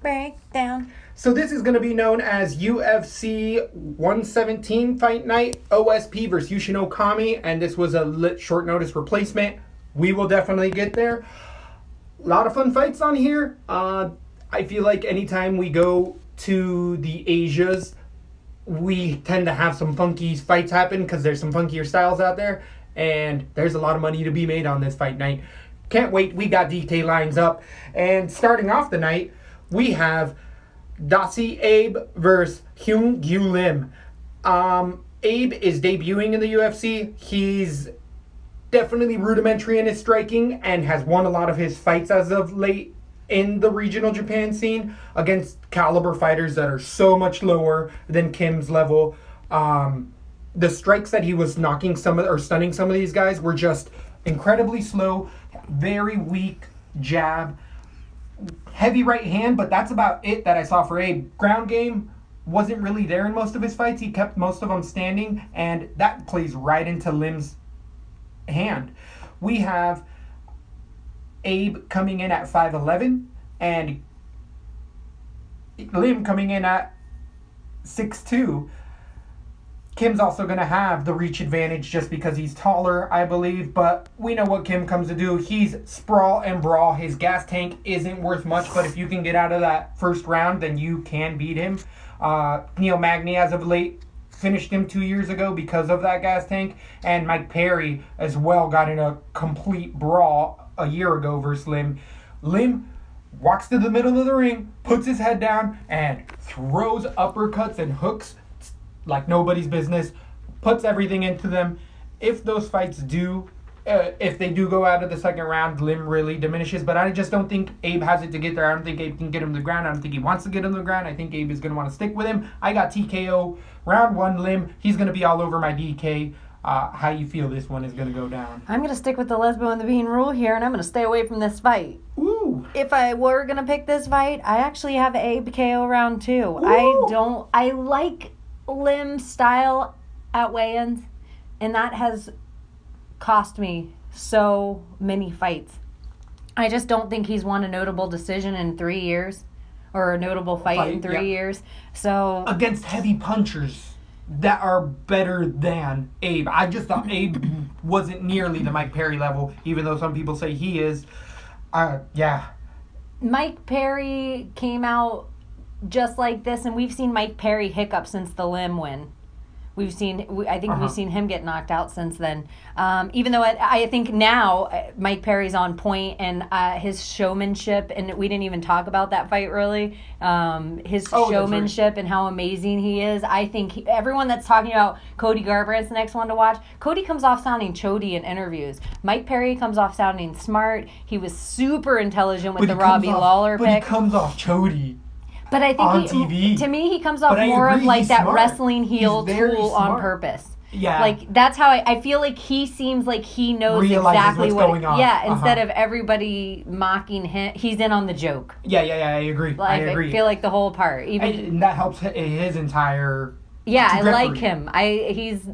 Breakdown. So this is going to be known as UFC 117 Fight Night, OSP versus Yushin Okami, and this was a short notice replacement. We will definitely get there. A lot of fun fights on here. I feel like anytime we go to the Asias, we tend to have some funky fights happen because there's some funkier styles out there, and there's a lot of money to be made on this fight night. Can't wait. We got DK lines up, and starting off the night, we have Dasi Abe versus Hyung Gyu Lim. Abe is debuting in the UFC. He's definitely rudimentary in his striking and has won a lot of his fights as of late in the regional Japan scene against caliber fighters that are so much lower than Kim's level. The strikes that he was knocking stunning some of these guys were just incredibly slow, very weak jab, heavy right hand, but that's about it that I saw for Abe. Ground game wasn't really there in most of his fights. He kept most of them standing, and that plays right into Lim's hand. We have Abe coming in at 5'11", and Lim coming in at 6'2". Kim's also going to have the reach advantage just because he's taller, I believe, but we know what Kim comes to do. He's sprawl and brawl. His gas tank isn't worth much, but if you can get out of that first round, then you can beat him. Neil Magny, as of late, finished him 2 years ago because of that gas tank, and Mike Perry as well got in a complete brawl a year ago versus Lim. Lim walks to the middle of the ring, puts his head down, and throws uppercuts and hooks like nobody's business, puts everything into them. If those fights if they do go out of the second round, Lim really diminishes, but I just don't think Abe has it to get there. I don't think Abe can get him to the ground. I don't think he wants to get him to the ground. I think Abe is going to want to stick with him. I got TKO, round 1, Lim. He's going to be all over my DK. How you feel this one is going to go down? I'm going to stick with the lesbo and the bean rule here, and I'm going to stay away from this fight. Ooh. If I were going to pick this fight, I actually have Abe KO round 2. Ooh. I like Lim's style at weigh-ins, and that has cost me so many fights. I just don't think he's won a notable decision in 3 years, or a notable fight in 3 years. So against heavy punchers that are better than Abe. I just thought Abe wasn't nearly the Mike Perry level, even though some people say he is. Mike Perry came out just like this, and we've seen Mike Perry hiccup since the Lim win. We've seen him get knocked out since then. Even though I think now Mike Perry's on point, and his showmanship, and we didn't even talk about that fight really. His showmanship and how amazing he is. I think everyone that's talking about Cody Garbrandt's the next one to watch. Cody comes off sounding chody in interviews. Mike Perry comes off sounding smart. He was super intelligent with the Robbie Lawler pick. But he comes off chody. But I think on TV. To me, he comes off more of like that smart. Wrestling heel tool on purpose. Yeah. Like, that's how I feel like he seems like he knows exactly what's going on. Yeah, instead of everybody mocking him, he's in on the joke. Yeah, I agree. Like, I agree. I feel like the whole part. And that helps his entire trajectory. I like him. He's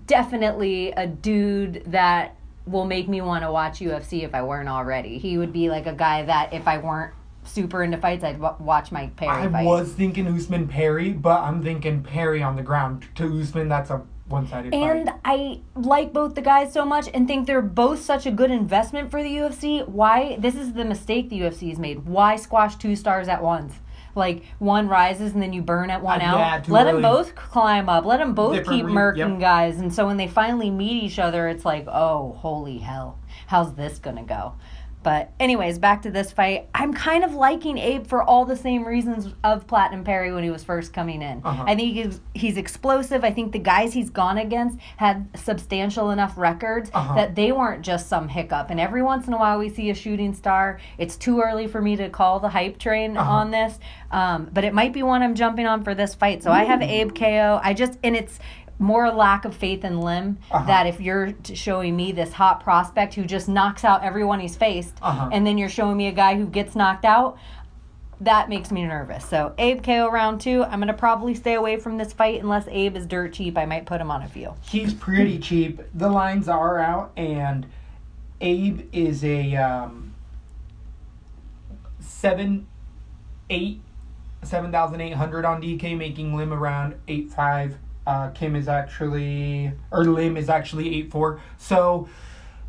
definitely a dude that will make me want to watch UFC if I weren't already. He would be like a guy that if I weren't super into fights, I'd watch Mike Perry fight. I was thinking Usman Perry, but I'm thinking Perry on the ground. To Usman, that's a one-sided fight. And I like both the guys so much and think they're both such a good investment for the UFC. Why? This is the mistake the UFC has made. Why squash 2 stars at once? Like, one rises and then you burn at one out. Yeah, Let them both climb up. Let them both keep murking guys. And so when they finally meet each other, it's like, oh, holy hell. How's this going to go? But anyways, back to this fight. I'm kind of liking Abe for all the same reasons of Platinum Perry when he was first coming in. I think he's explosive. I think the guys he's gone against had substantial enough records that they weren't just some hiccup. And every once in a while we see a shooting star. It's too early for me to call the hype train on this. But it might be one I'm jumping on for this fight. So I have Abe KO. And it's more lack of faith in Lim, that if you're showing me this hot prospect who just knocks out everyone he's faced, and then you're showing me a guy who gets knocked out, that makes me nervous. So Abe KO round 2. I'm going to probably stay away from this fight unless Abe is dirt cheap. I might put him on a few. He's pretty cheap. The lines are out, and Abe is a 7,800 on DK, making Lim around 8.5. Lim is actually 8.4. So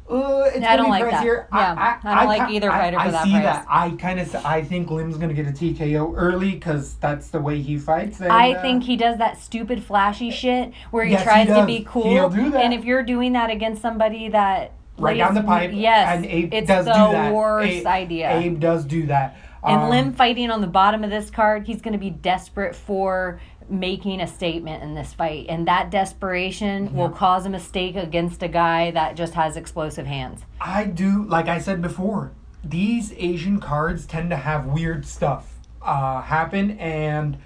it's I don't like that. Here. Yeah, I don't like either fighter for that price. I think Lim's gonna get a TKO early because that's the way he fights. And, I think he does that stupid flashy shit where he tries to be cool. He'll do that. And if you're doing that against somebody that right down the pipe, yes, and Abe it's does the do that. worst idea. Abe does do that. And Lim fighting on the bottom of this card, he's going to be desperate for making a statement in this fight, and that desperation will cause a mistake against a guy that just has explosive hands. I do, like I said before, these Asian cards tend to have weird stuff happen, and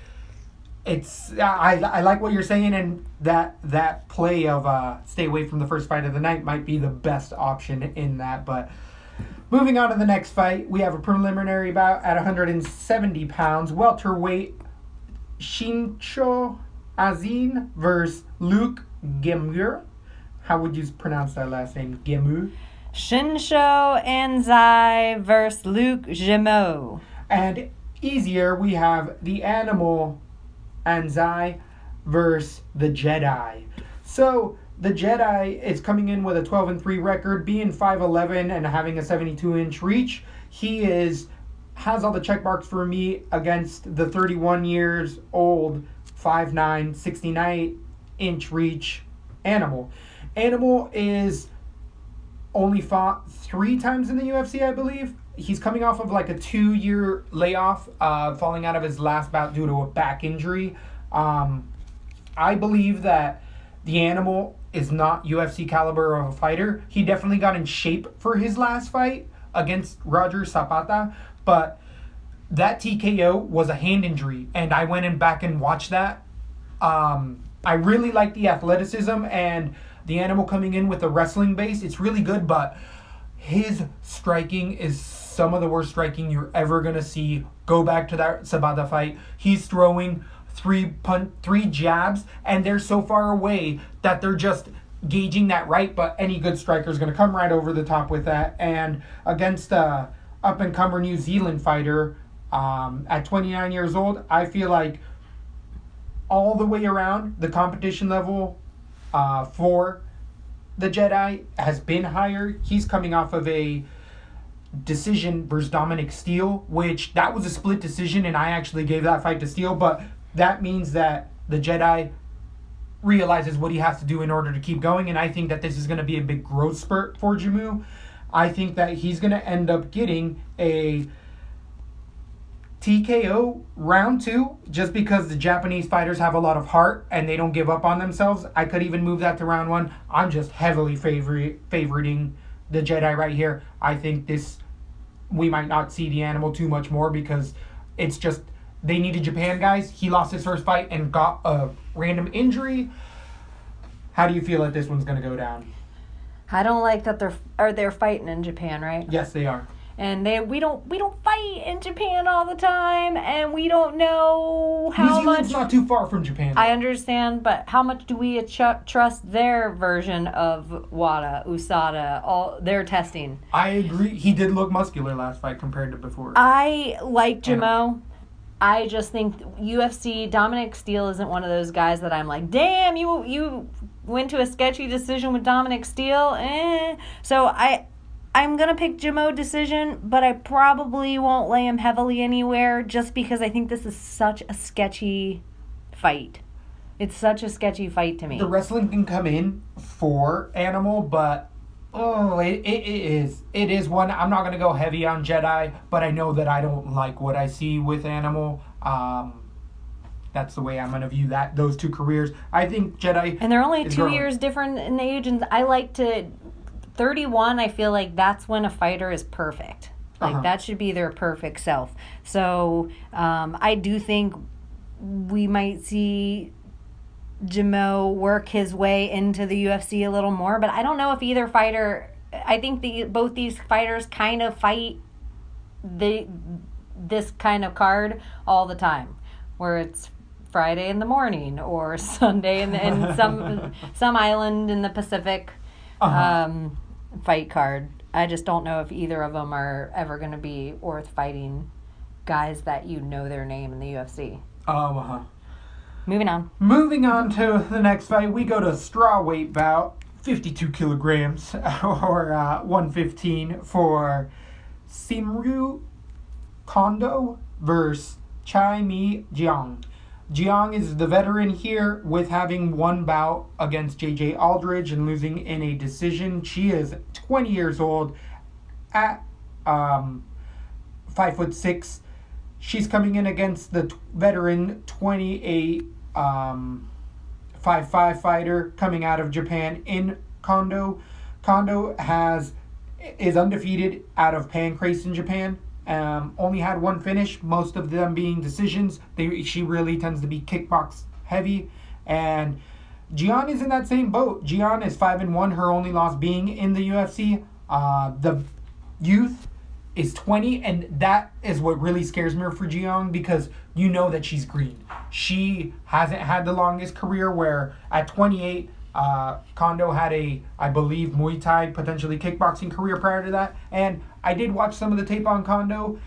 it's I like what you're saying, and that play of stay away from the first fight of the night might be the best option in that. But moving on to the next fight, we have a preliminary bout at 170 pounds, welterweight Shincho Azin versus Luke Gemur. How would you pronounce that last name? Gemur? Shinsho Anzai versus Luke Gemur. And easier, we have the Animal Anzai versus the Jedi. So the Jedi is coming in with a 12-3 record, being 5'11" and having a 72-inch reach. He has all the check marks for me against the 31 years old, 5'9", 69-inch reach Animal. Animal is only fought 3 times in the UFC, I believe. He's coming off of like a 2-year layoff, falling out of his last bout due to a back injury. I believe that the Animal is not UFC caliber of a fighter. He definitely got in shape for his last fight against Roger Zapata, but that TKO was a hand injury, and I went in back and watched that. I really like the athleticism and the Animal coming in with the wrestling base. It's really good, but his striking is some of the worst striking you're ever going to see. Go back to that Sabata fight. He's throwing 3 jabs, and they're so far away that they're just gauging that right, but any good striker is going to come right over the top with that. And against a up-and-comer New Zealand fighter at 29 years old, I feel like all the way around, the competition level for the Jedi has been higher. He's coming off of a decision versus Dominic Steele, which that was a split decision, and I actually gave that fight to Steele, but that means that the Jedi realizes what he has to do in order to keep going, and I think that this is going to be a big growth spurt for Jamu. I think that he's going to end up getting a TKO round 2, just because the Japanese fighters have a lot of heart and they don't give up on themselves. I could even move that to round 1. I'm just heavily favoriting the Jedi right here. I think we might not see the Animal too much more, because it's just they needed Japan guys. He lost his first fight and got a random injury. How do you feel that this one's going to go down? I don't like that they're fighting in Japan, right? Yes, they are. And we don't fight in Japan all the time, and we don't know how New Zealand's much. not too far from Japan. I understand, but how much do we trust their version of WADA, USADA, all their testing? I agree. He did look muscular last fight compared to before. I like Jamo. I just think UFC, Dominic Steele isn't one of those guys that I'm like, damn, you went to a sketchy decision with Dominic Steele. So I'm going to pick Jamo decision, but I probably won't lay him heavily anywhere, just because I think this is such a sketchy fight. It's such a sketchy fight to me. The wrestling can come in for Animal, but it is one. I'm not going to go heavy on Jedi, but I know that I don't like what I see with Animal. That's the way I'm going to view those two careers. I think Jedi... And they're only 2 years different in age, and I like to... 31, I feel like that's when a fighter is perfect. Like, that should be their perfect self. So, I do think we might see Jamo work his way into the UFC a little more, but I don't know if either fighter... I think both these fighters kind of fight this kind of card all the time, where it's Friday in the morning or Sunday in some island in the Pacific. Fight card. I just don't know if either of them are ever going to be worth fighting guys that you know their name in the UFC. Moving on to the next fight, we go to strawweight bout, 52 kilograms or 115 for Jiyoung Kondo versus Chai-Mi Jiang. Jiang is the veteran here, with having one bout against J.J. Aldridge and losing in a decision. She is 20 years old at 5'6". She's coming in against the veteran 28 5'5" fighter coming out of Japan in Kondo. Kondo is undefeated out of Pancrase in Japan. Only had one finish, most of them being decisions. She really tends to be kickbox heavy. And Jiyoung is in that same boat. Jiyoung is 5-1, her only loss being in the UFC. The youth is 20, and that is what really scares me for Jiyoung, because you know that she's green. She hasn't had the longest career, where at 28, Kondo had I believe, Muay Thai, potentially kickboxing career prior to that. And I did watch some of the tape on Kondo.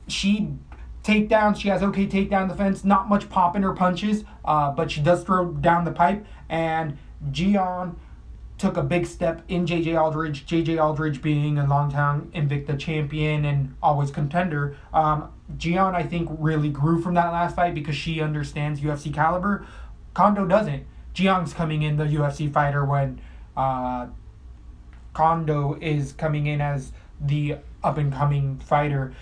She has okay takedown defense, not much pop in her punches, but she does throw down the pipe. And Jiyoung took a big step in JJ Aldridge. JJ Aldridge being a long-time Invicta champion and always contender. Jiyoung, I think, really grew from that last fight because she understands UFC caliber. Kondo doesn't. Jiyoung's coming in the UFC fighter when Kondo is coming in as the up-and-coming fighter.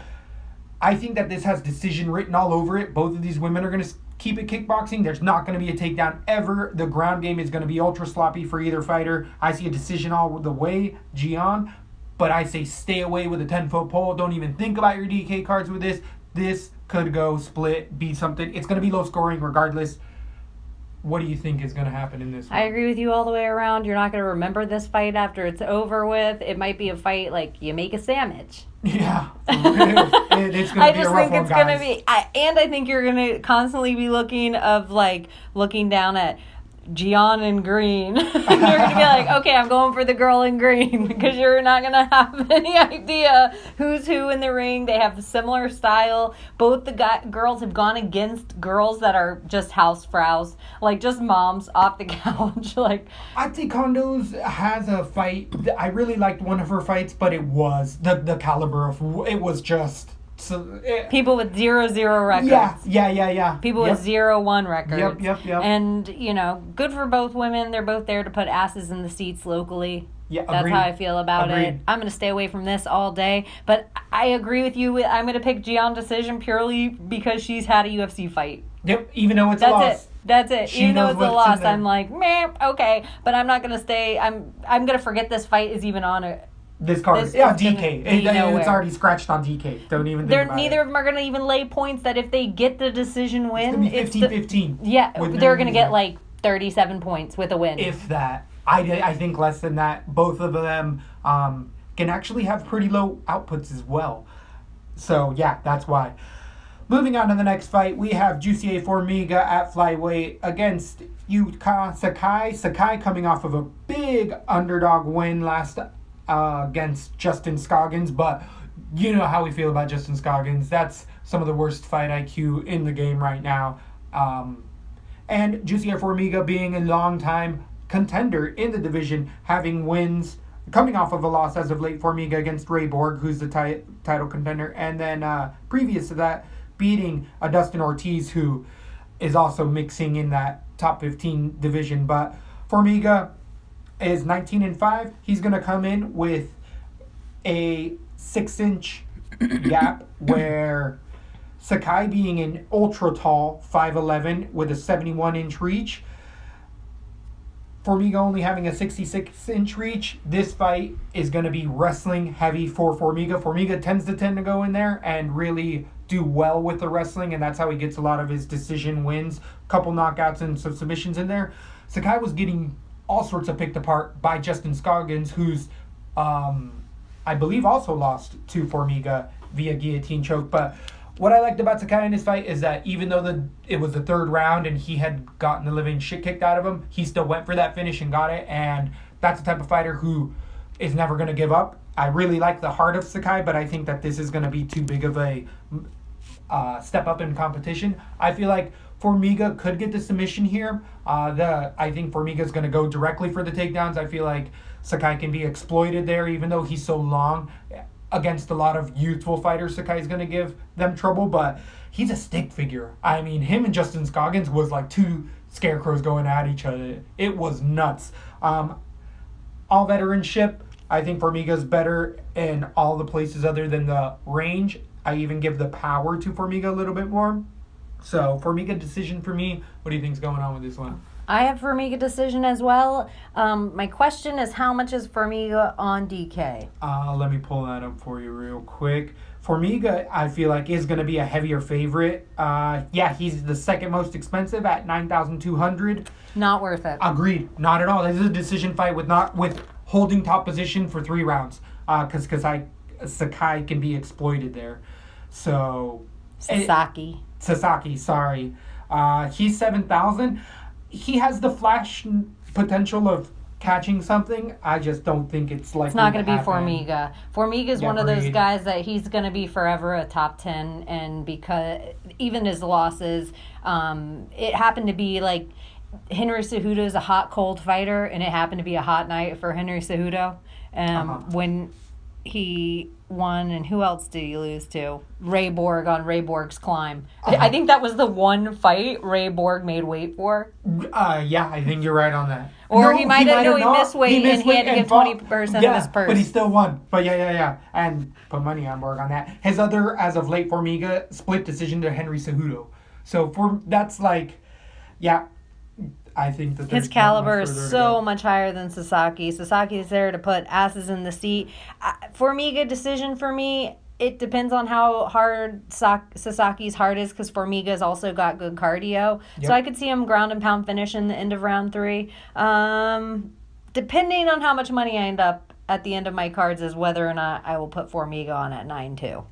I think that this has decision written all over it. Both of these women are going to keep it kickboxing. There's not going to be a takedown ever. The ground game is going to be ultra sloppy for either fighter. I see a decision all the way, Jiyoung, but I say stay away with a 10-foot pole. Don't even think about your DK cards with this. This could go split, be something. It's going to be low scoring regardless. What do you think is going to happen in this one? I agree with you all the way around. You're not going to remember this fight after it's over with. It might be a fight like you make a sandwich. Yeah. It's going to be a rough one, guys. I think you're going to constantly be looking down at Jiyoung in green. You're going to be like, okay, I'm going for the girl in green, because you're not going to have any idea who's who in the ring. They have a similar style. Both the girls have gone against girls that are just housefrows, like just moms off the couch. Like, I'd say Kondo's has a fight. I really liked one of her fights, but it was the caliber of it was just. People with 0-0 records. Yeah. People with 0-1 records. Yep. And, good for both women. They're both there to put asses in the seats locally. Yeah, That's how I feel about it. I'm going to stay away from this all day. But I agree with you. I'm going to pick Jiyoung decision purely because she's had a UFC fight. Yep, even though it's a loss. That's it. She even though knows it's a what's loss, I'm like, meh, okay. But I'm not going to stay. I'm going to forget this fight is even on it. This card, DK. It's already scratched on DK. Don't even think about neither of them are going to even lay points that if they get the decision win, it's going to be 15-15. Yeah, they're going to get like 37 points with a win. If that. I think less than that. Both of them can actually have pretty low outputs as well. So, yeah, that's why. Moving on to the next fight, we have Jussier Formiga at flyweight against Yuka Sakai. Sakai coming off of a big underdog win last against Justin Scoggins, but you know how we feel about Justin Scoggins. That's some of the worst fight IQ in the game right now. And Jussier Formiga being a long-time contender in the division, having wins, coming off of a loss as of late, Formiga against Ray Borg, who's the title contender, and then previous to that, beating a Dustin Ortiz, who is also mixing in that top 15 division. But Formiga is 19-5. He's going to come in with a 6-inch gap, where Sakai being an ultra tall 5'11" with a 71-inch reach, Formiga only having a 66-inch reach. This fight is going to be wrestling heavy for Formiga. Formiga tends to go in there and really do well with the wrestling, and that's how he gets a lot of his decision wins. Couple knockouts and some submissions in there. Sakai was getting all sorts of picked apart by Justin Scoggins, who's, I believe, also lost to Formiga via guillotine choke. But what I liked about Sakai in this fight is that even though it was the third round and he had gotten the living shit kicked out of him, he still went for that finish and got it. And that's the type of fighter who is never going to give up. I really like the heart of Sakai, but I think that this is going to be too big of a step up in competition. I feel like Formiga could get the submission here. I think Formiga is going to go directly for the takedowns. I feel like Sakai can be exploited there, even though he's so long. Against a lot of youthful fighters, Sakai is going to give them trouble, but he's a stick figure. I mean, him and Justin Scoggins was like two scarecrows going at each other. It was nuts. All veteranship, I think Formiga's better in all the places other than the range. I even give the power to Formiga a little bit more. So, Formiga decision for me. What do you think's going on with this one? I have Formiga decision as well. My question is, how much is Formiga on DK? Let me pull that up for you real quick. Formiga, I feel like, is going to be a heavier favorite. Yeah, he's the second most expensive at $9,200. Not worth it. Agreed. Not at all. This is a decision fight with holding top position for 3 rounds. Because Sakai can be exploited there. So... Sasaki, sorry. He's 7,000. He has the flash potential of catching something. I just don't think it's likely. It's not going to be happen. Formiga. Formiga is one of those guys that he's going to be forever a top 10, and because even his losses, it happened to be like Henry Cejudo is a hot cold fighter, and it happened to be a hot night for Henry Cejudo when he won. And who else did he lose to? Ray Borg on Ray Borg's climb. I think that was the one fight Ray Borg made weight for. Yeah, I think you're right on that. Or he might have he missed weight and he had to give 20% of his purse. But he still won. But yeah. And put money on Borg on that. His other, as of late, Formiga, split decision to Henry Cejudo. So that's like, yeah, I think that his caliber is so much higher than Sasaki. Sasaki is there to put asses in the seat. Formiga decision for me, it depends on how hard Sasaki's heart is, because Formiga's also got good cardio. Yep. So I could see him ground and pound finish in the end of round 3. Depending on how much money I end up at the end of my cards is whether or not I will put Formiga on at 9-2.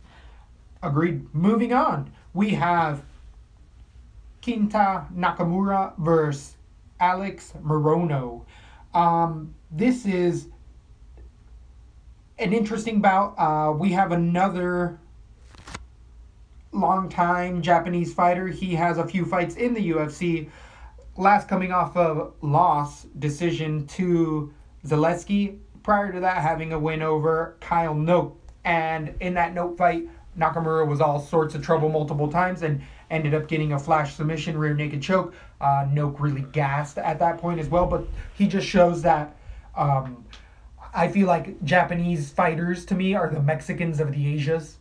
Agreed. Moving on, we have Quinta Nakamura versus Alex Morono. This is an interesting bout. We have another long-time Japanese fighter. He has a few fights in the UFC. Last coming off of loss decision to Gillespie. Prior to that, having a win over Kyle Noke. And in that Noke fight, Nakamura was all sorts of trouble multiple times and ended up getting a flash submission, rear naked choke. Noke really gassed at that point as well, but he just shows that I feel like Japanese fighters to me are the Mexicans of the Asias,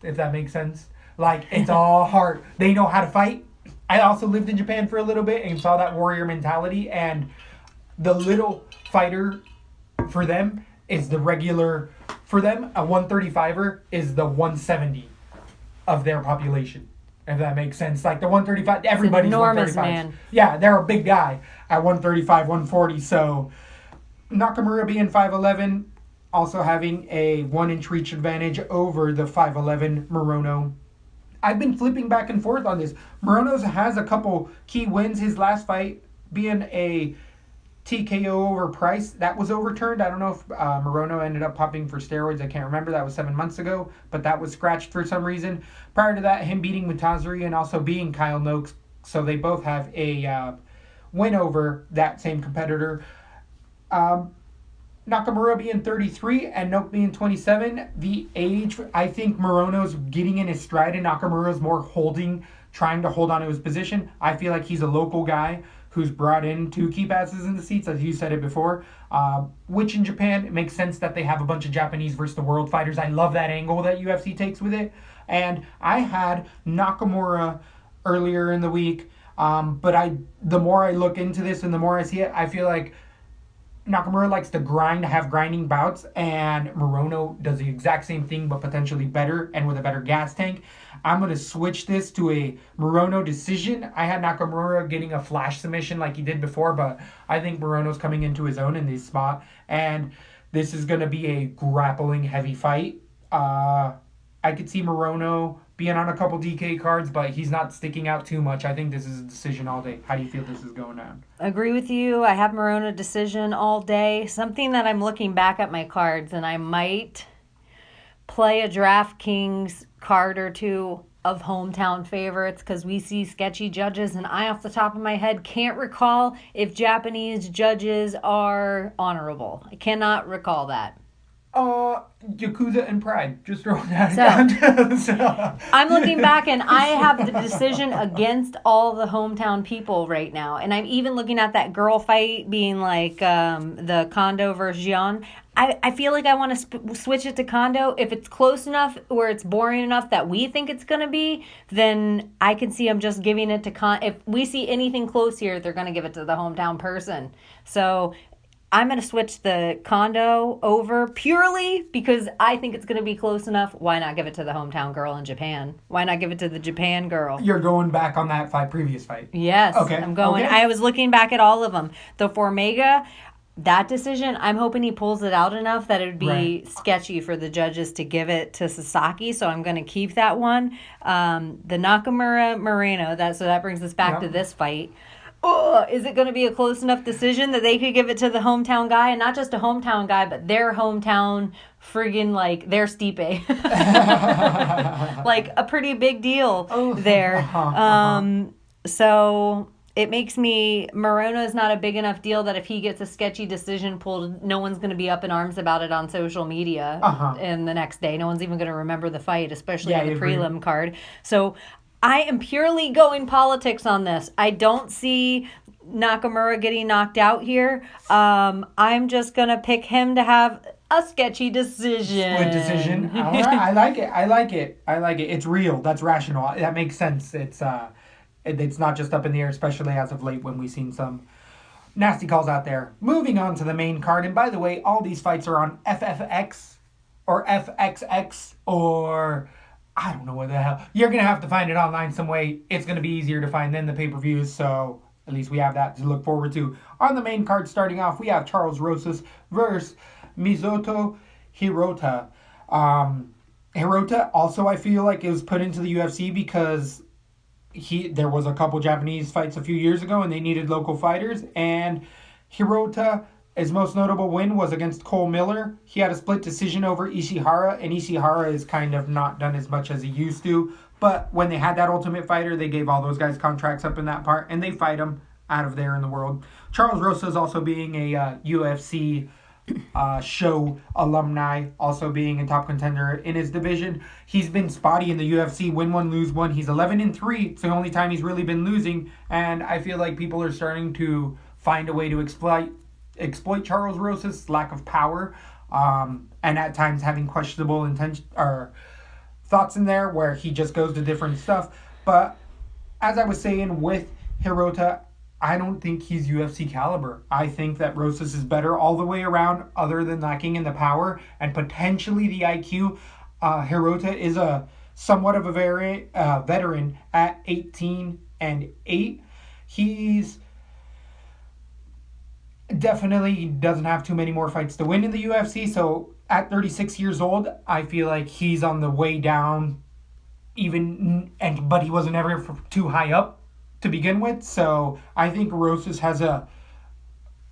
if that makes sense. Like, it's all heart. They know how to fight. I also lived in Japan for a little bit and saw that warrior mentality, and the little fighter for them is the regular. For them, a 135er is the 170 of their population, if that makes sense. Like the 135, everybody's enormous 135. man. Yeah, they're a big guy at 135, 140. So Nakamura being 5'11", also having a 1-inch reach advantage over the 5'11 Morono. I've been flipping back and forth on this. Morono has a couple key wins. His last fight being a TKO over Price. That was overturned. I don't know if Morono ended up popping for steroids. I can't remember. That was 7 months ago. But that was scratched for some reason. Prior to that, him beating Mutazari and also beating Kyle Noakes. So they both have a win over that same competitor. Nakamura being 33 and Noak being 27. The age, I think Morono's getting in his stride and Nakamura's more trying to hold on to his position. I feel like he's a local guy who's brought in to keep asses in the seats, as you said it before. Which in Japan, it makes sense that they have a bunch of Japanese versus the world fighters. I love that angle that UFC takes with it. And I had Nakamura earlier in the week, but the more I look into this and the more I see it, I feel like Nakamura likes to have grinding bouts, and Morono does the exact same thing, but potentially better and with a better gas tank. I'm going to switch this to a Morono decision. I had Nakamura getting a flash submission like he did before, but I think Morono's coming into his own in this spot, and this is going to be a grappling heavy fight. I could see Morono being on a couple DK cards, but he's not sticking out too much. I think this is a decision all day. How do you feel this is going on? Agree with you. I have Morono decision all day. Something that I'm looking back at my cards, and I might play a DraftKings card or two of hometown favorites because we see sketchy judges, and I, off the top of my head, can't recall if Japanese judges are honorable. I cannot recall that. Yakuza and Pride. Just throwing that out. So, I'm looking back and I have the decision against all the hometown people right now. And I'm even looking at that girl fight being like the Kondo versus Jiyoung. I feel like I want to switch it to Kondo. If it's close enough where it's boring enough that we think it's going to be, then I can see them just giving it to Kondo. If we see anything close here, they're going to give it to the hometown person. So I'm going to switch the Kondo over purely because I think it's going to be close enough. Why not give it to the hometown girl in Japan? Why not give it to the Japan girl? You're going back on that previous fight? Yes. Okay. I'm going. Okay. I was looking back at all of them. The Formega, that decision, I'm hoping he pulls it out enough that it would be sketchy for the judges to give it to Sasaki, so I'm going to keep that one. The Nakamura Moreno, that brings us back to this fight. Oh, is it going to be a close enough decision that they could give it to the hometown guy? And not just a hometown guy, but their hometown friggin' like their Stipe. Like a pretty big deal there. So it makes me, Moreno is not a big enough deal that if he gets a sketchy decision pulled, no one's going to be up in arms about it on social media in the next day. No one's even going to remember the fight, especially on the prelim card. So I am purely going politics on this. I don't see Nakamura getting knocked out here. I'm just going to pick him to have a sketchy decision. Split decision. All right. I like it. It's real. That's rational. That makes sense. It's not just up in the air, especially as of late when we've seen some nasty calls out there. Moving on to the main card. And by the way, all these fights are on FFX or FXX or I don't know what the hell. You're going to have to find it online some way. It's going to be easier to find than the pay-per-views. So at least we have that to look forward to. On the main card starting off, we have Charles Rosas versus Mizoto Hirota. Hirota also I feel like it was put into the UFC because there was a couple Japanese fights a few years ago and they needed local fighters, and Hirota, his most notable win was against Cole Miller. He had a split decision over Ishihara, and Ishihara is kind of not done as much as he used to, but when they had that Ultimate Fighter, they gave all those guys contracts up in that part, and they fight them out of there in the world. Charles Rosas also being a UFC show alumni, also being a top contender in his division. He's been spotty in the UFC, win one, lose one. He's 11-3. It's the only time he's really been losing, and I feel like people are starting to find a way to exploit Charles Rosas' lack of power, and at times having questionable intention or thoughts in there where he just goes to different stuff. But as I was saying with Hirota, I don't think he's UFC caliber. I think that Rosas is better all the way around other than lacking in the power and potentially the IQ. Hirota is somewhat of a veteran at 18-8. He's definitely doesn't have too many more fights to win in the UFC. So at 36 years old, I feel like he's on the way down but he wasn't ever too high up to begin with. So I think Rosas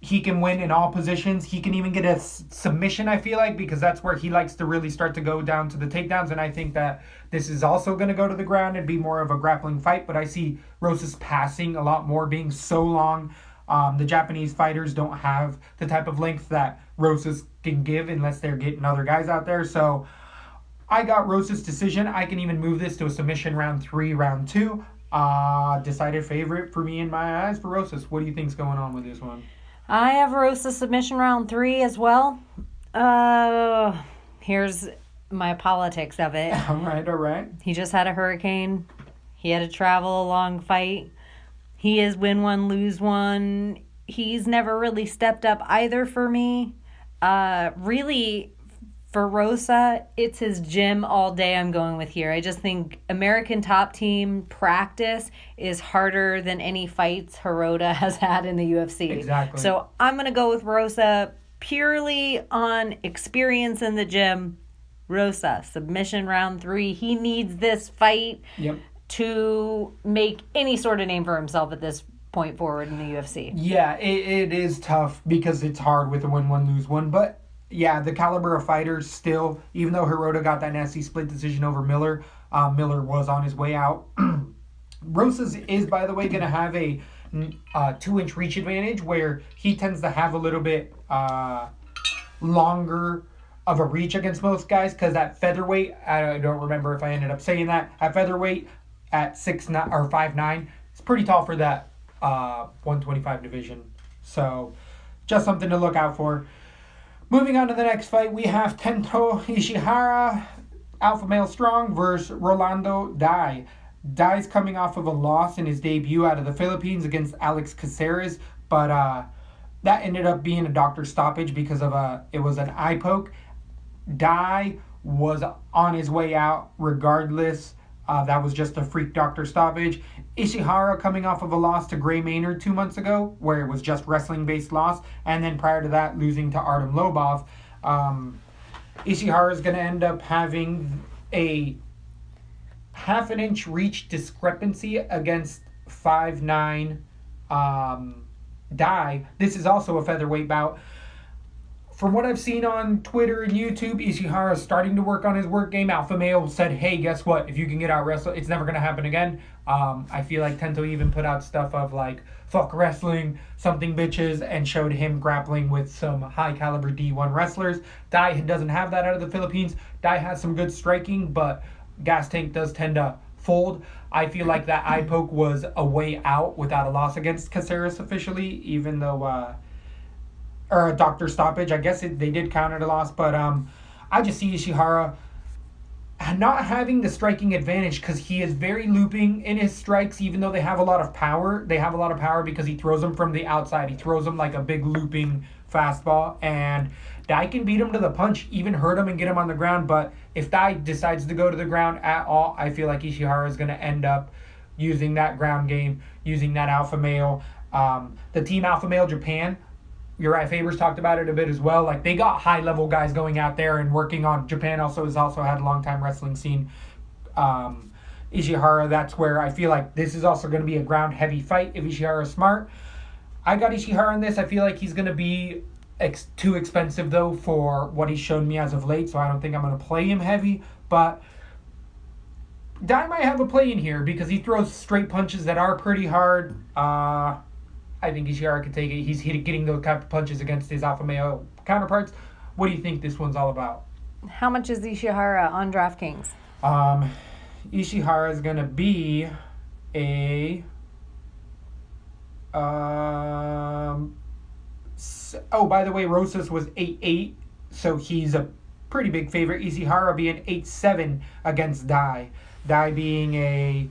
he can win in all positions. He can even get a submission, I feel like, because that's where he likes to really start to go down to the takedowns. And I think that this is also going to go to the ground and be more of a grappling fight. But I see Rosas passing a lot more, being so long. The Japanese fighters don't have the type of length that Rosas can give unless they're getting other guys out there. So I got Rosas' decision. I can even move this to a submission round 3, round 2. Decided favorite for me in my eyes for Rosas. What do you think's going on with this one? I have Rosas submission round 3 as well. Here's my politics of it. All right. He just had a hurricane. He had to travel a long fight. He is win one, lose one. He's never really stepped up either for me. Really, for Rosa, it's his gym all day I'm going with here. I just think American Top Team practice is harder than any fights Hirota has had in the UFC. Exactly. So I'm going to go with Rosa purely on experience in the gym. Rosa, submission round 3. He needs this fight to make any sort of name for himself at this point forward in the UFC. Yeah, it is tough because it's hard with a win one, lose one, but yeah, the caliber of fighters still, even though Hirota got that nasty split decision over Miller, Miller was on his way out. Rosas is, by the way, going to have a 2-inch reach advantage where he tends to have a little bit longer of a reach against most guys because at featherweight, I don't remember if I ended up saying that, at featherweight at 6'9" or 5'9", it's pretty tall for that 125 division. So just something to look out for. Moving on to the next fight, we have Tento Ishihara, alpha male strong, versus Rolando Dai. Dai's coming off of a loss in his debut out of the Philippines against Alex Caceres, but that ended up being a doctor stoppage because of it was an eye poke. Dai was on his way out regardless. That was just a freak doctor stoppage. Ishihara coming off of a loss to Gray Maynard 2 months ago, where it was just wrestling-based loss, and then prior to that, losing to Artem Lobov. Ishihara is going to end up having a half an inch reach discrepancy against 5'9" Dai. This is also a featherweight bout. From what I've seen on Twitter and YouTube, Ishihara is starting to work on his work game. Alpha Male said, hey, guess what? If you can get out wrestled, it's never going to happen again. I feel like Tento even put out stuff of like, fuck wrestling, something bitches, and showed him grappling with some high caliber D1 wrestlers. Dai doesn't have that out of the Philippines. Dai has some good striking, but Gas Tank does tend to fold. I feel like that eye poke was a way out without a loss against Caceres officially, even though... or a doctor stoppage. I guess they did count it a loss, but I just see Ishihara not having the striking advantage because he is very looping in his strikes, even though they have a lot of power. They have a lot of power because he throws them from the outside. He throws them like a big looping fastball, and Dai can beat him to the punch, even hurt him and get him on the ground, but if Dai decides to go to the ground at all, I feel like Ishihara is going to end up using that ground game, using that alpha male. The team Alpha Male Japan, Uriah Faber's talked about it a bit as well. Like, they got high-level guys going out there and working on. Japan has also had a long-time wrestling scene. Ishihara, that's where I feel like this is also going to be a ground-heavy fight if Ishihara is smart. I got Ishihara in this. I feel like he's going to be too expensive, though, for what he's shown me as of late, so I don't think I'm going to play him heavy. But Dai might have a play in here because he throws straight punches that are pretty hard. I think Ishihara could take it. He's getting those type of punches against his alpha male counterparts. What do you think this one's all about? How much is Ishihara on DraftKings? Ishihara is going to be a... by the way, Rosas was 8-8, so he's a pretty big favorite. Ishihara being 8-7 against Dai. Dai being a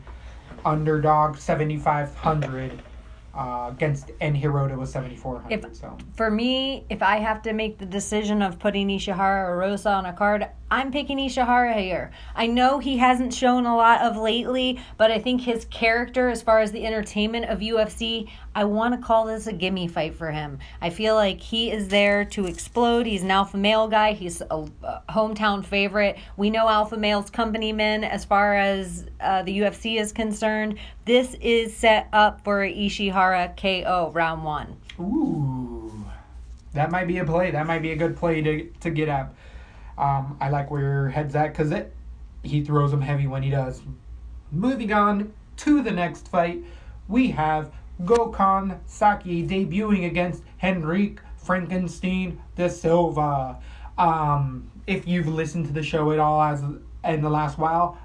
underdog 7,500. Against N Hirota was 7,400. For me, if I have to make the decision of putting Ishihara or Rosa on a card, I'm picking Ishihara here. I know he hasn't shown a lot of lately, but I think his character, as far as the entertainment of UFC, I want to call this a gimme fight for him. I feel like he is there to explode. He's an alpha male guy. He's a hometown favorite. We know alpha males company men as far as the UFC is concerned. This is set up for a Ishihara KO round 1. Ooh. That might be a play. That might be a good play to get at. I like where your head's at because he throws them heavy when he does. Moving on to the next fight, we have Gokhan Saki debuting against Henrique Frankenstein de Silva. If you've listened to the show at all in the last while,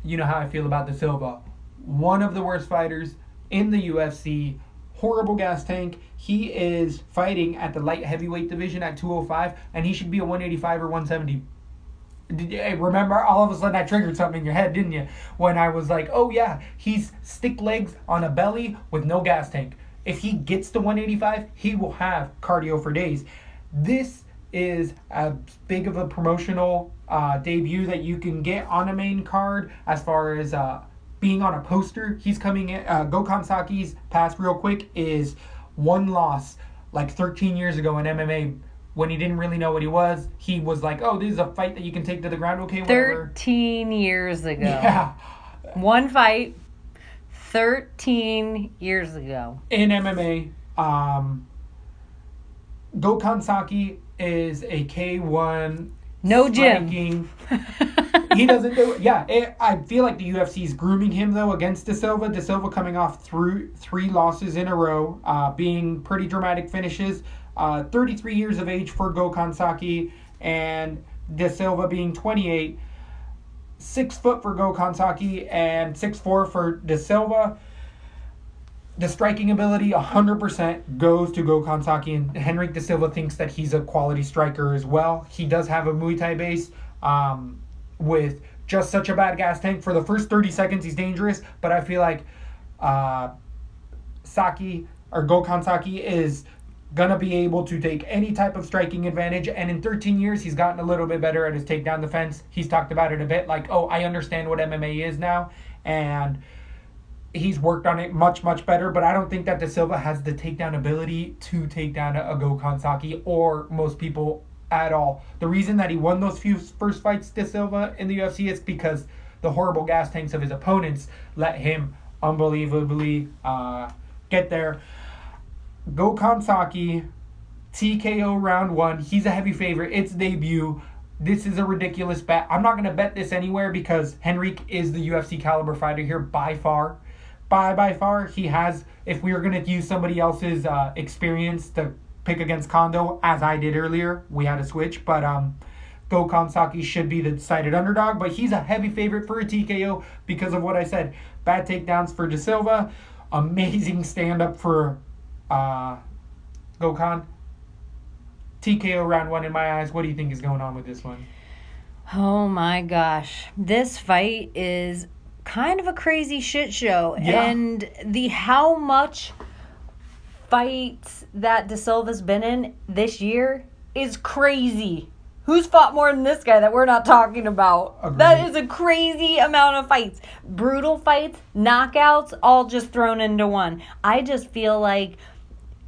you know how I feel about de Silva. One of the worst fighters in the UFC. Horrible gas tank. He is fighting at the light heavyweight division at 205, and he should be a 185 or 170. Remember, all of a sudden I triggered something in your head, didn't you? When I was like, oh yeah, he's stick legs on a belly with no gas tank. If he gets to 185, he will have cardio for days. This is as big of a promotional debut that you can get on a main card as far as being on a poster. He's coming in. Gokhan Saki's past, real quick, is one loss like 13 years ago in MMA when he didn't really know what he was. He was like, oh, this is a fight that you can take to the ground. Okay, whatever. 13 years ago. Yeah. One fight, 13 years ago. In MMA, Gokhan Saki is a K1 no striking. gym. He doesn't do it. Yeah, I feel like the UFC is grooming him, though, against De Silva. De Silva coming off through 3 losses in a row, being pretty dramatic finishes. 33 years of age for Gokhan Saki, and De Silva being 28. 6 foot for Gokhan Saki and 6'4" for De Silva. The striking ability 100% goes to Gokhan Saki, and Henrik De Silva thinks that he's a quality striker as well. He does have a Muay Thai base with just such a bad gas tank. For the first 30 seconds, he's dangerous, but I feel like Saki, or Gokhan Saki, is going to be able to take any type of striking advantage, and in 13 years, he's gotten a little bit better at his takedown defense. He's talked about it a bit, like, oh, I understand what MMA is now, and he's worked on it much, much better, but I don't think that De Silva has the takedown ability to take down a Gokhan Saki or most people at all. The reason that he won those few first fights, De Silva, in the UFC is because the horrible gas tanks of his opponents let him unbelievably get there. Gokhan Saki, TKO round 1. He's a heavy favorite. It's debut. This is a ridiculous bet. I'm not going to bet this anywhere because Henrik is the UFC caliber fighter here by far. By far. He has, if we were going to use somebody else's experience to pick against Kondo, as I did earlier, we had to switch. But Gokhan Saki should be the decided underdog. But he's a heavy favorite for a TKO because of what I said. Bad takedowns for De Silva. Amazing stand-up for Gokhan. TKO round 1 in my eyes. What do you think is going on with this one? Oh my gosh. This fight is kind of a crazy shit show. Yeah. And how much fights that De Silva's been in this year is crazy. Who's fought more than this guy that we're not talking about? Agreed. That is a crazy amount of fights. Brutal fights, knockouts, all just thrown into one. I just feel like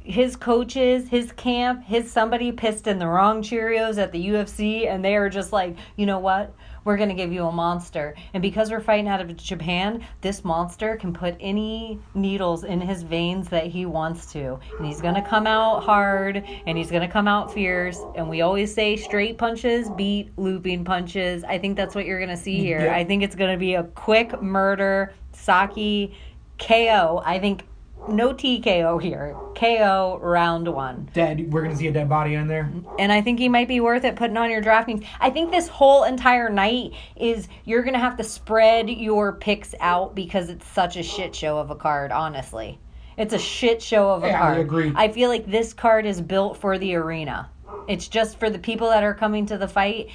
his coaches, his camp, somebody pissed in the wrong Cheerios at the UFC, and they are just like, you know what? We're going to give you a monster. And because we're fighting out of Japan, this monster can put any needles in his veins that he wants to. And he's going to come out hard, and he's going to come out fierce. And we always say straight punches beat looping punches. I think that's what you're going to see here. Yeah. I think it's going to be a quick murder, Saki KO. I think no TKO here. KO round 1. Dead. We're going to see a dead body in there. And I think he might be worth it putting on your DraftKings. I think this whole entire night is you're going to have to spread your picks out because it's such a shit show of a card, honestly. It's a shit show of a card. I agree. I feel like this card is built for the arena. It's just for the people that are coming to the fight.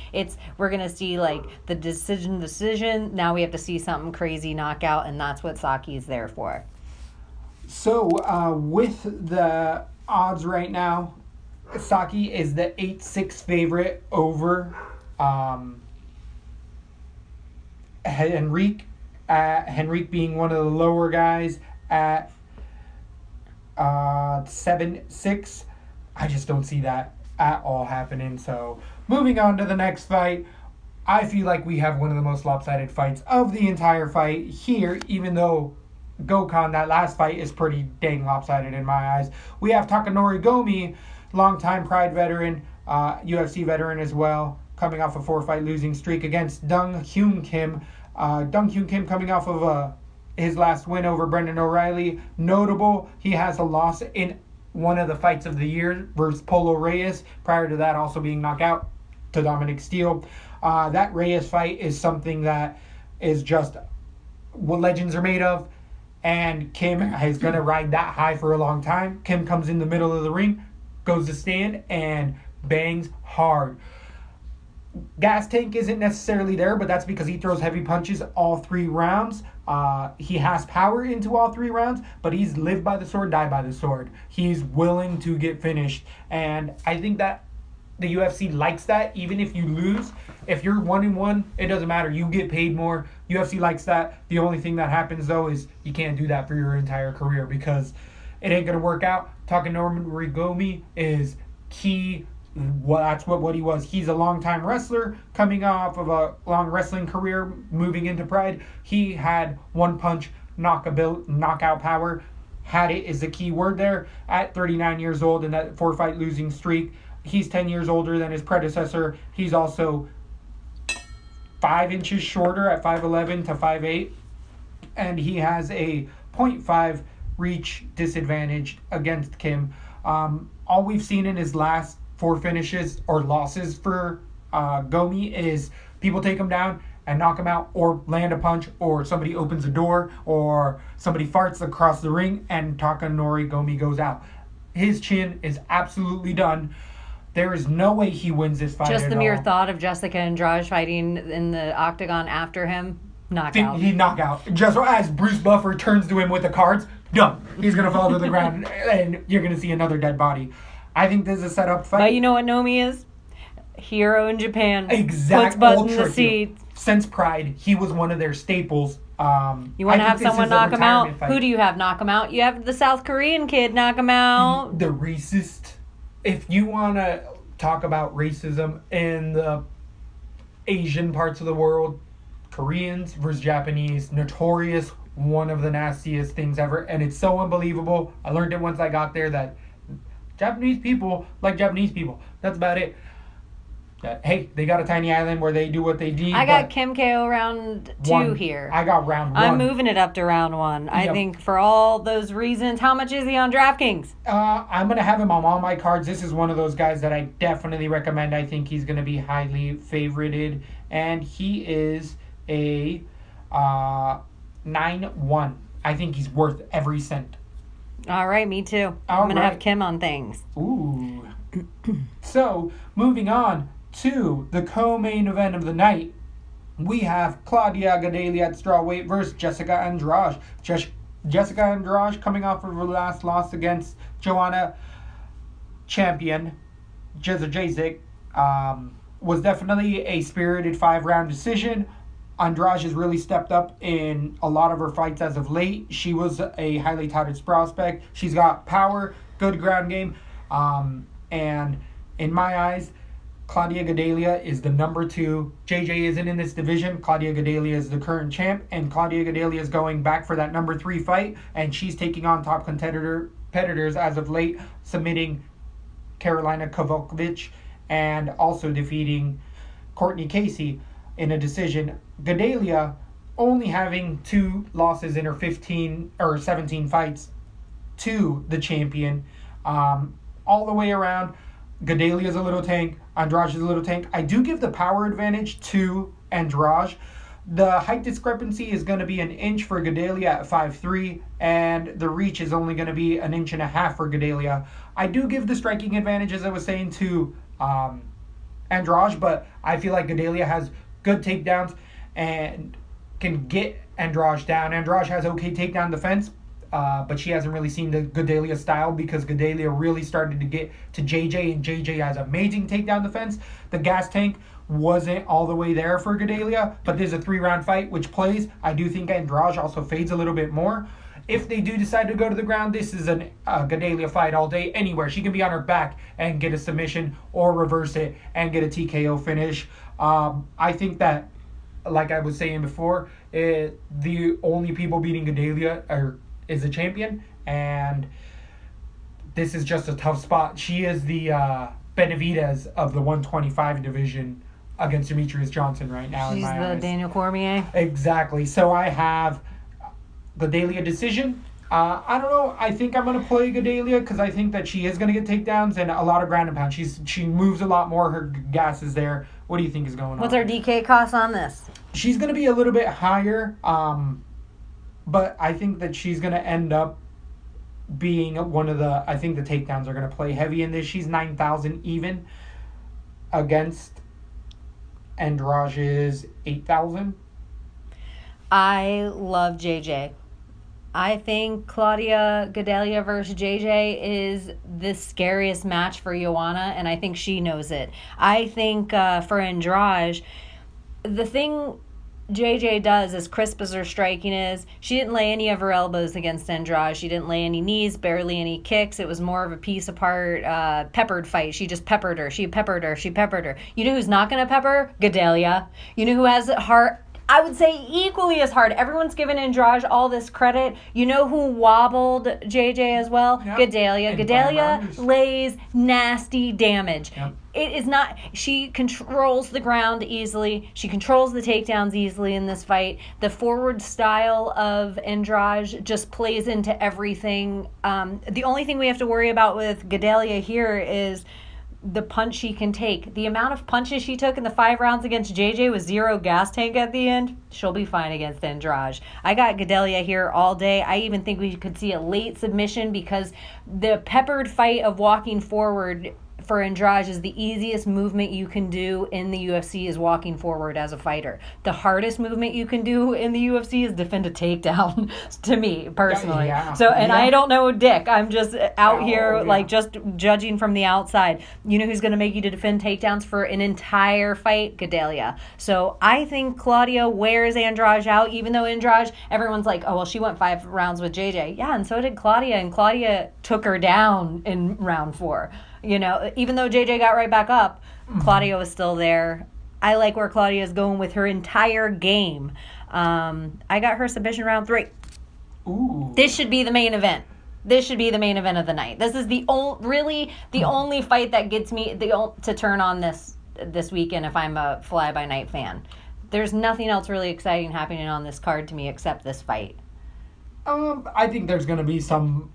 We're going to see like the decision. Now we have to see something crazy knockout, and that's what Saki is there for. So, with the odds right now, Saki is the 8-6 favorite over Henrik. Henrik being one of the lower guys at 7-6. I just don't see that at all happening. So, moving on to the next fight. I feel like we have one of the most lopsided fights of the entire fight here, even though Gokhan, that last fight, is pretty dang lopsided in my eyes. We have Takanori Gomi, longtime Pride veteran, UFC veteran as well, coming off a 4-fight losing streak against Dong Hyun Kim. Dong Hyun Kim coming off of his last win over Brendan O'Reilly. Notable, he has a loss in one of the fights of the year versus Polo Reyes, prior to that also being knocked out to Dominic Steele. That Reyes fight is something that is just what legends are made of. And Kim is going to ride that high for a long time. Kim comes in the middle of the ring, goes to stand, and bangs hard. Gas tank isn't necessarily there, but that's because he throws heavy punches all 3 rounds. He has power into all 3 rounds, but he's live by the sword, die by the sword. He's willing to get finished. And I think that the UFC likes that, even if you lose. If you're 1-1, it doesn't matter. You get paid more. UFC likes that. The only thing that happens, though, is you can't do that for your entire career because it ain't going to work out. Takanori Gomi is key. Well, that's what he was. He's a long-time wrestler coming off of a long wrestling career, moving into Pride. He had one-punch knockout power. Had it is the key word there. At 39 years old in that 4-fight losing streak, he's 10 years older than his predecessor. He's also 5 inches shorter at 5'11" to 5'8", and he has a 0.5 reach disadvantage against Kim. All we've seen in his last 4 finishes or losses for Gomi is people take him down and knock him out, or land a punch, or somebody opens a door, or somebody farts across the ring and Takanori Gomi goes out. His chin is absolutely done. There is no way he wins this fight. Just at the mere all. thought of Jessica Andrade fighting in the octagon after him, knockout. He knockout. Just as Bruce Buffer turns to him with the cards, done. He's going to fall to the ground, and you're going to see another dead body. I think this is a setup fight. But you know what Nomi is? Hero in Japan. Exact Puts butts in the ultra seat. Since Pride, he was one of their staples. You want to have someone knock him out? Fight. Who do you have knock him out? You have the South Korean kid knock him out. The racist. If you want to talk about racism in the Asian parts of the world, Koreans versus Japanese, notorious, one of the nastiest things ever. And it's so unbelievable. I learned it once I got there that Japanese people like Japanese people. That's about it. Hey, they got a tiny island where they do what they do. I got Kim KO round 2 here. I got round 1. I'm moving it up to round 1. I think for all those reasons. How much is he on DraftKings? I'm going to have him on all my cards. This is one of those guys that I definitely recommend. I think he's going to be highly favorited. And he is a 9-1. I think he's worth every cent. All right, me too. I'm going to have Kim on things. Ooh. So, moving on to the co-main event of the night, we have Claudia Gadelha at strawweight versus Jessica Andrade. Jessica Andrade coming off of her last loss against Joanna Champion, Jędrzejczyk, was definitely a spirited 5-round decision. Andrade has really stepped up in a lot of her fights as of late. She was a highly touted prospect. She's got power, good ground game, and in my eyes, Claudia Gadelha is the number 2. JJ isn't in this division. Claudia Gadelha is the current champ, and Claudia Gadelha is going back for that number 3 fight, and she's taking on top competitors as of late, submitting Karolina Kowalkiewicz and also defeating Courtney Casey in a decision. Gadelha only having 2 losses in her 17 fights to the champion. All the way around, Gadelha is a little tank. Andrade is a little tank. I do give the power advantage to Andrade. The height discrepancy is going to be an inch for Gadelha at 5'3", and the reach is only going to be an inch and a half for Gadelha. I do give the striking advantage, as I was saying, to Andrade, but I feel like Gadelha has good takedowns and can get Andrade down. Andrade has okay takedown defense, but she hasn't really seen the Gadelha style because Gadelha really started to get to JJ, and JJ has amazing takedown defense. The gas tank wasn't all the way there for Gadelha, but there's a 3-round fight which plays. I do think Andrade also fades a little bit more. If they do decide to go to the ground, this is a Gadelha fight all day, anywhere. She can be on her back and get a submission or reverse it and get a TKO finish. I think that, like I was saying before, the only people beating Gadelha is the champion, and this is just a tough spot. She is the Benavidez of the 125 division against Demetrious Johnson right now. She's the eyes. Daniel Cormier. Exactly. So I have Gadelha decision. I don't know. I think I'm going to play Gadelha because I think that she is going to get takedowns and a lot of ground and pound. She moves a lot more. Her gas is there. What do you think is going on? What's our DK cost on this? She's going to be a little bit higher, but I think that she's going to end up being one of the... I think the takedowns are going to play heavy in this. She's 9,000 even against Andrade's 8,000. I love JJ. I think Claudia Gadelha versus JJ is the scariest match for Joanna, and I think she knows it. I think for Andrade, the thing JJ does, as crisp as her striking is, she didn't lay any of her elbows against Andrade. She didn't lay any knees, barely any kicks. It was more of a piece apart, peppered fight. She just peppered her. She peppered her. You know who's not going to pepper? Gadelha. You know who has heart? I would say equally as hard. Everyone's given Andrade all this credit. You know who wobbled JJ as well? Yep. Gadelha. Gadelha lays nasty damage. Yep. It is not... She controls the ground easily. She controls the takedowns easily in this fight. The forward style of Andrade just plays into everything. The only thing we have to worry about with Gadelha here is the punch she can take. The amount of punches she took in the 5 rounds against JJ with 0 gas tank at the end, she'll be fine against Andrade. I got Gadelha here all day. I even think we could see a late submission because the peppered fight of walking forward for Andrade is the easiest movement you can do in the UFC is walking forward as a fighter. The hardest movement you can do in the UFC is defend a takedown, to me, personally. Yeah. So, and I don't know dick. I'm just out here, like, just judging from the outside. You know who's going to make you to defend takedowns for an entire fight? Gadelha. So, I think Claudia wears Andrade out, even though Andrade, everyone's like, oh, well, she went 5 rounds with JJ. Yeah, and so did Claudia, and Claudia took her down in round 4. You know, even though JJ got right back up, Claudia was still there. I like where Claudia is going with her entire game. I got her submission round 3. Ooh. This should be the main event. This should be the main event of the night. This is the only fight that gets me to turn on this weekend if I'm a fly-by-night fan. There's nothing else really exciting happening on this card to me except this fight. I think there's going to be some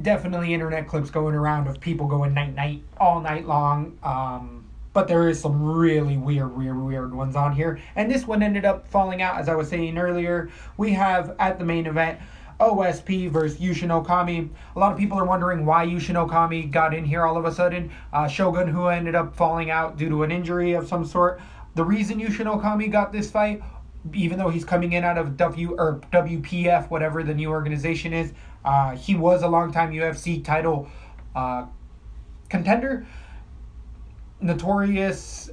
definitely internet clips going around of people going night all night long. But there is some really weird ones on here. And this one ended up falling out, as I was saying earlier. We have at the main event OSP versus Yushin Okami. A lot of people are wondering why Yushin Okami got in here all of a sudden. Shogun, who ended up falling out due to an injury of some sort. The reason Yushin Okami got this fight, even though he's coming in out of WPF, whatever the new organization is, he was a longtime UFC title contender. Notorious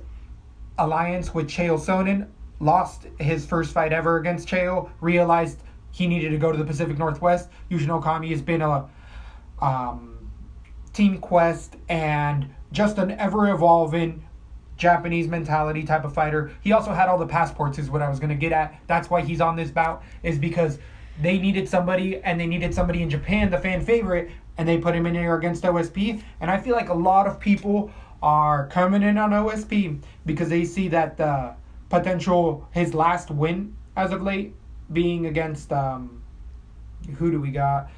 alliance with Chael Sonnen. Lost his first fight ever against Chael. Realized he needed to go to the Pacific Northwest. Yushin Okami has been a Team Quest and just an ever-evolving Japanese mentality type of fighter. He also had all the passports is what I was going to get at. That's why he's on this bout, is because they needed somebody, and they needed somebody in Japan, the fan favorite, and they put him in there against OSP. And I feel like a lot of people are coming in on OSP because they see that the potential, his last win as of late being against, who do we got?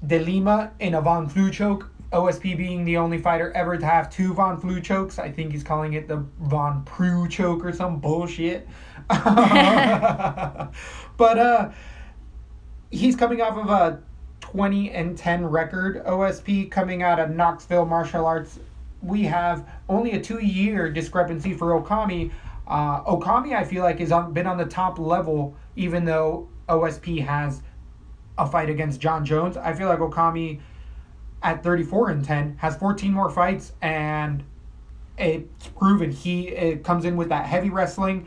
De Lima in a Von Flue choke. OSP being the only fighter ever to have 2 Von Flue chokes. I think he's calling it the Von Prue choke or some bullshit. But he's coming off of a 20-10 record. OSP coming out of Knoxville Martial Arts. We have only a 2-year discrepancy for Okami. Okami, I feel like, been on the top level, even though OSP has a fight against John Jones. I feel like Okami at 34-10 has 14 more fights, and it's proven he comes in with that heavy wrestling,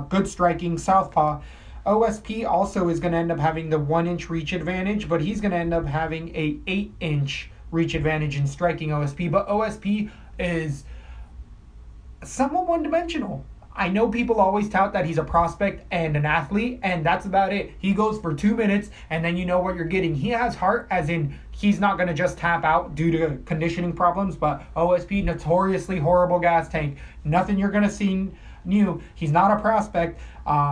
good striking, southpaw. OSP also is going to end up having the 1-inch reach advantage, but he's going to end up having a 8-inch reach advantage in striking OSP. But OSP is somewhat one-dimensional. I know people always tout that he's a prospect and an athlete, and that's about it. He goes for 2 minutes, and then you know what you're getting. He has heart, as in he's not going to just tap out due to conditioning problems, but OSP, notoriously horrible gas tank. Nothing you're going to see new. He's not a prospect.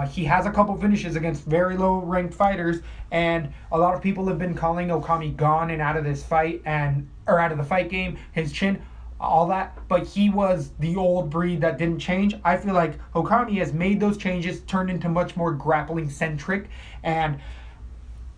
He has a couple finishes against very low-ranked fighters, and a lot of people have been calling Okami gone and out of this fight, or out of the fight game, his chin, all that, but he was the old breed that didn't change. I feel like Okami has made those changes, turned into much more grappling-centric, and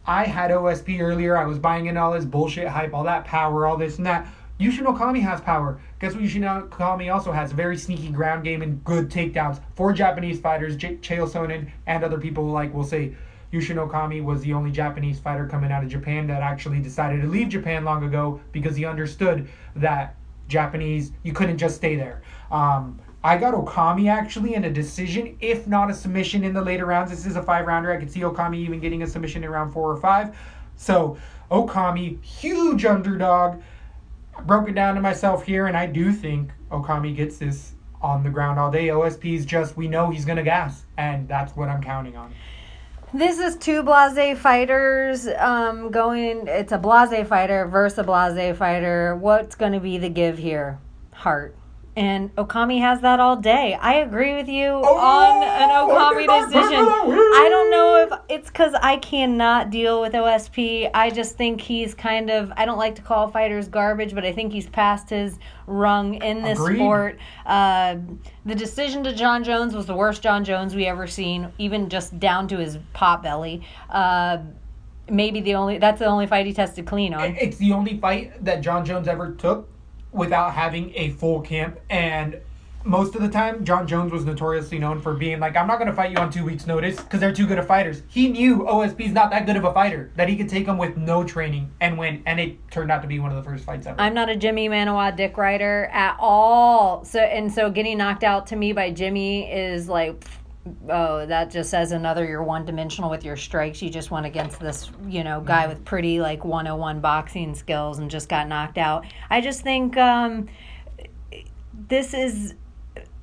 I had OSP earlier. I was buying in all this bullshit hype, all that power, all this and that. Yushin Okami has power. Guess what Yushin Okami also has? A very sneaky ground game and good takedowns. For Japanese fighters, Chael Sonnen and other people will say Yushin Okami was the only Japanese fighter coming out of Japan that actually decided to leave Japan long ago because he understood that Japanese, you couldn't just stay there. I got Okami actually in a decision, if not a submission in the later rounds. This is a 5-rounder. I could see Okami even getting a submission in round 4 or 5. So Okami, huge underdog. I broke it down to myself here, and I do think Okami gets this on the ground all day. OSP's just, we know he's going to gas, and that's what I'm counting on. This is 2 blase fighters going. It's a blase fighter versus a blase fighter. What's going to be the give here? Heart. And Okami has that all day. I agree with you on an Okami decision. I don't know if it's because I cannot deal with OSP. I just think he's I don't like to call fighters garbage, but I think he's past his rung in this sport. The decision to John Jones was the worst John Jones we ever seen, even just down to his pot belly. Maybe that's the only fight he tested clean on. It's the only fight that John Jones ever took without having a full camp, and most of the time John Jones was notoriously known for being like, I'm not going to fight you on 2 weeks notice because they're too good of fighters. He knew OSP's not that good of a fighter, that he could take him with no training and win, and it turned out to be one of the first fights ever. I'm not a Jimmy Manawa dick rider at all, so getting knocked out to me by Jimmy is like, oh, that just says you're one-dimensional with your strikes. You just went against this, guy with pretty, 101 boxing skills and just got knocked out. I just think this is...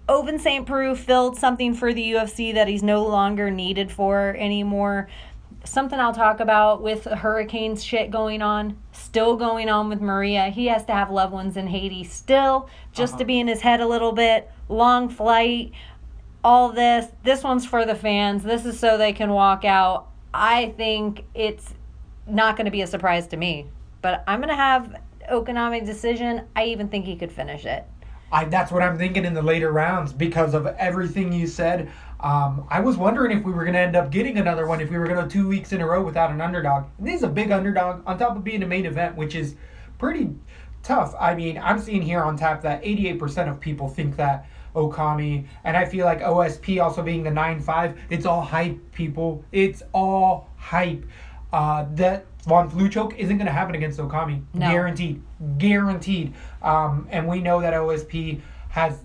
Ovince St. Preux filled something for the UFC that he's no longer needed for anymore. Something I'll talk about with hurricanes shit still going on with Maria. He has to have loved ones in Haiti still, just to be in his head a little bit. Long flight. All this one's for the fans. This is so they can walk out. I think it's not going to be a surprise to me, but I'm going to have Okami decision. I even think he could finish it. That's what I'm thinking in the later rounds because of everything you said. I was wondering if we were going to end up getting another one, if we were going to go 2 weeks in a row without an underdog. And this is a big underdog on top of being a main event, which is pretty tough. I mean, I'm seeing here on tap that 88% of people think that Okami, and I feel like OSP also being the 9-5, it's all hype, people. It's all hype. That Von Flue choke isn't going to happen against Okami. No. Guaranteed. And we know that OSP has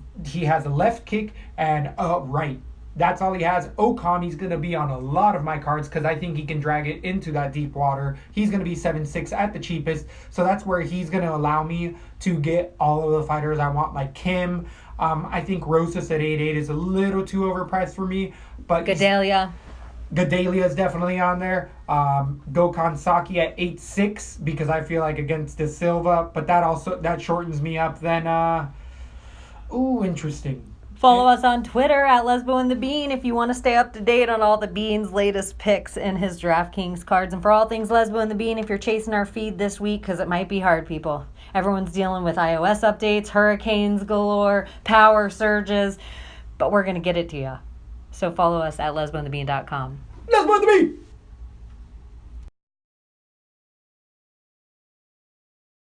a left kick and a right. That's all he has. Okami's going to be on a lot of my cards because I think he can drag it into that deep water. He's going to be 7-6 at the cheapest. So that's where he's going to allow me to get all of the fighters I want, like Kim. I think Rosas at 8-8 is a little too overpriced for me. But Gedalia is definitely on there. Gokhan Saki at 8-6 because I feel like against De Silva. But that shortens me up then. Interesting. Follow us on Twitter at Lesbo and the Bean if you want to stay up to date on all the Bean's latest picks and his DraftKings cards. And for all things Lesbo and the Bean, if you're chasing our feed this week, because it might be hard, people. Everyone's dealing with iOS updates, hurricanes galore, power surges, but we're going to get it to you. So follow us at lesboandthebean.com. Lesbo and the Bean!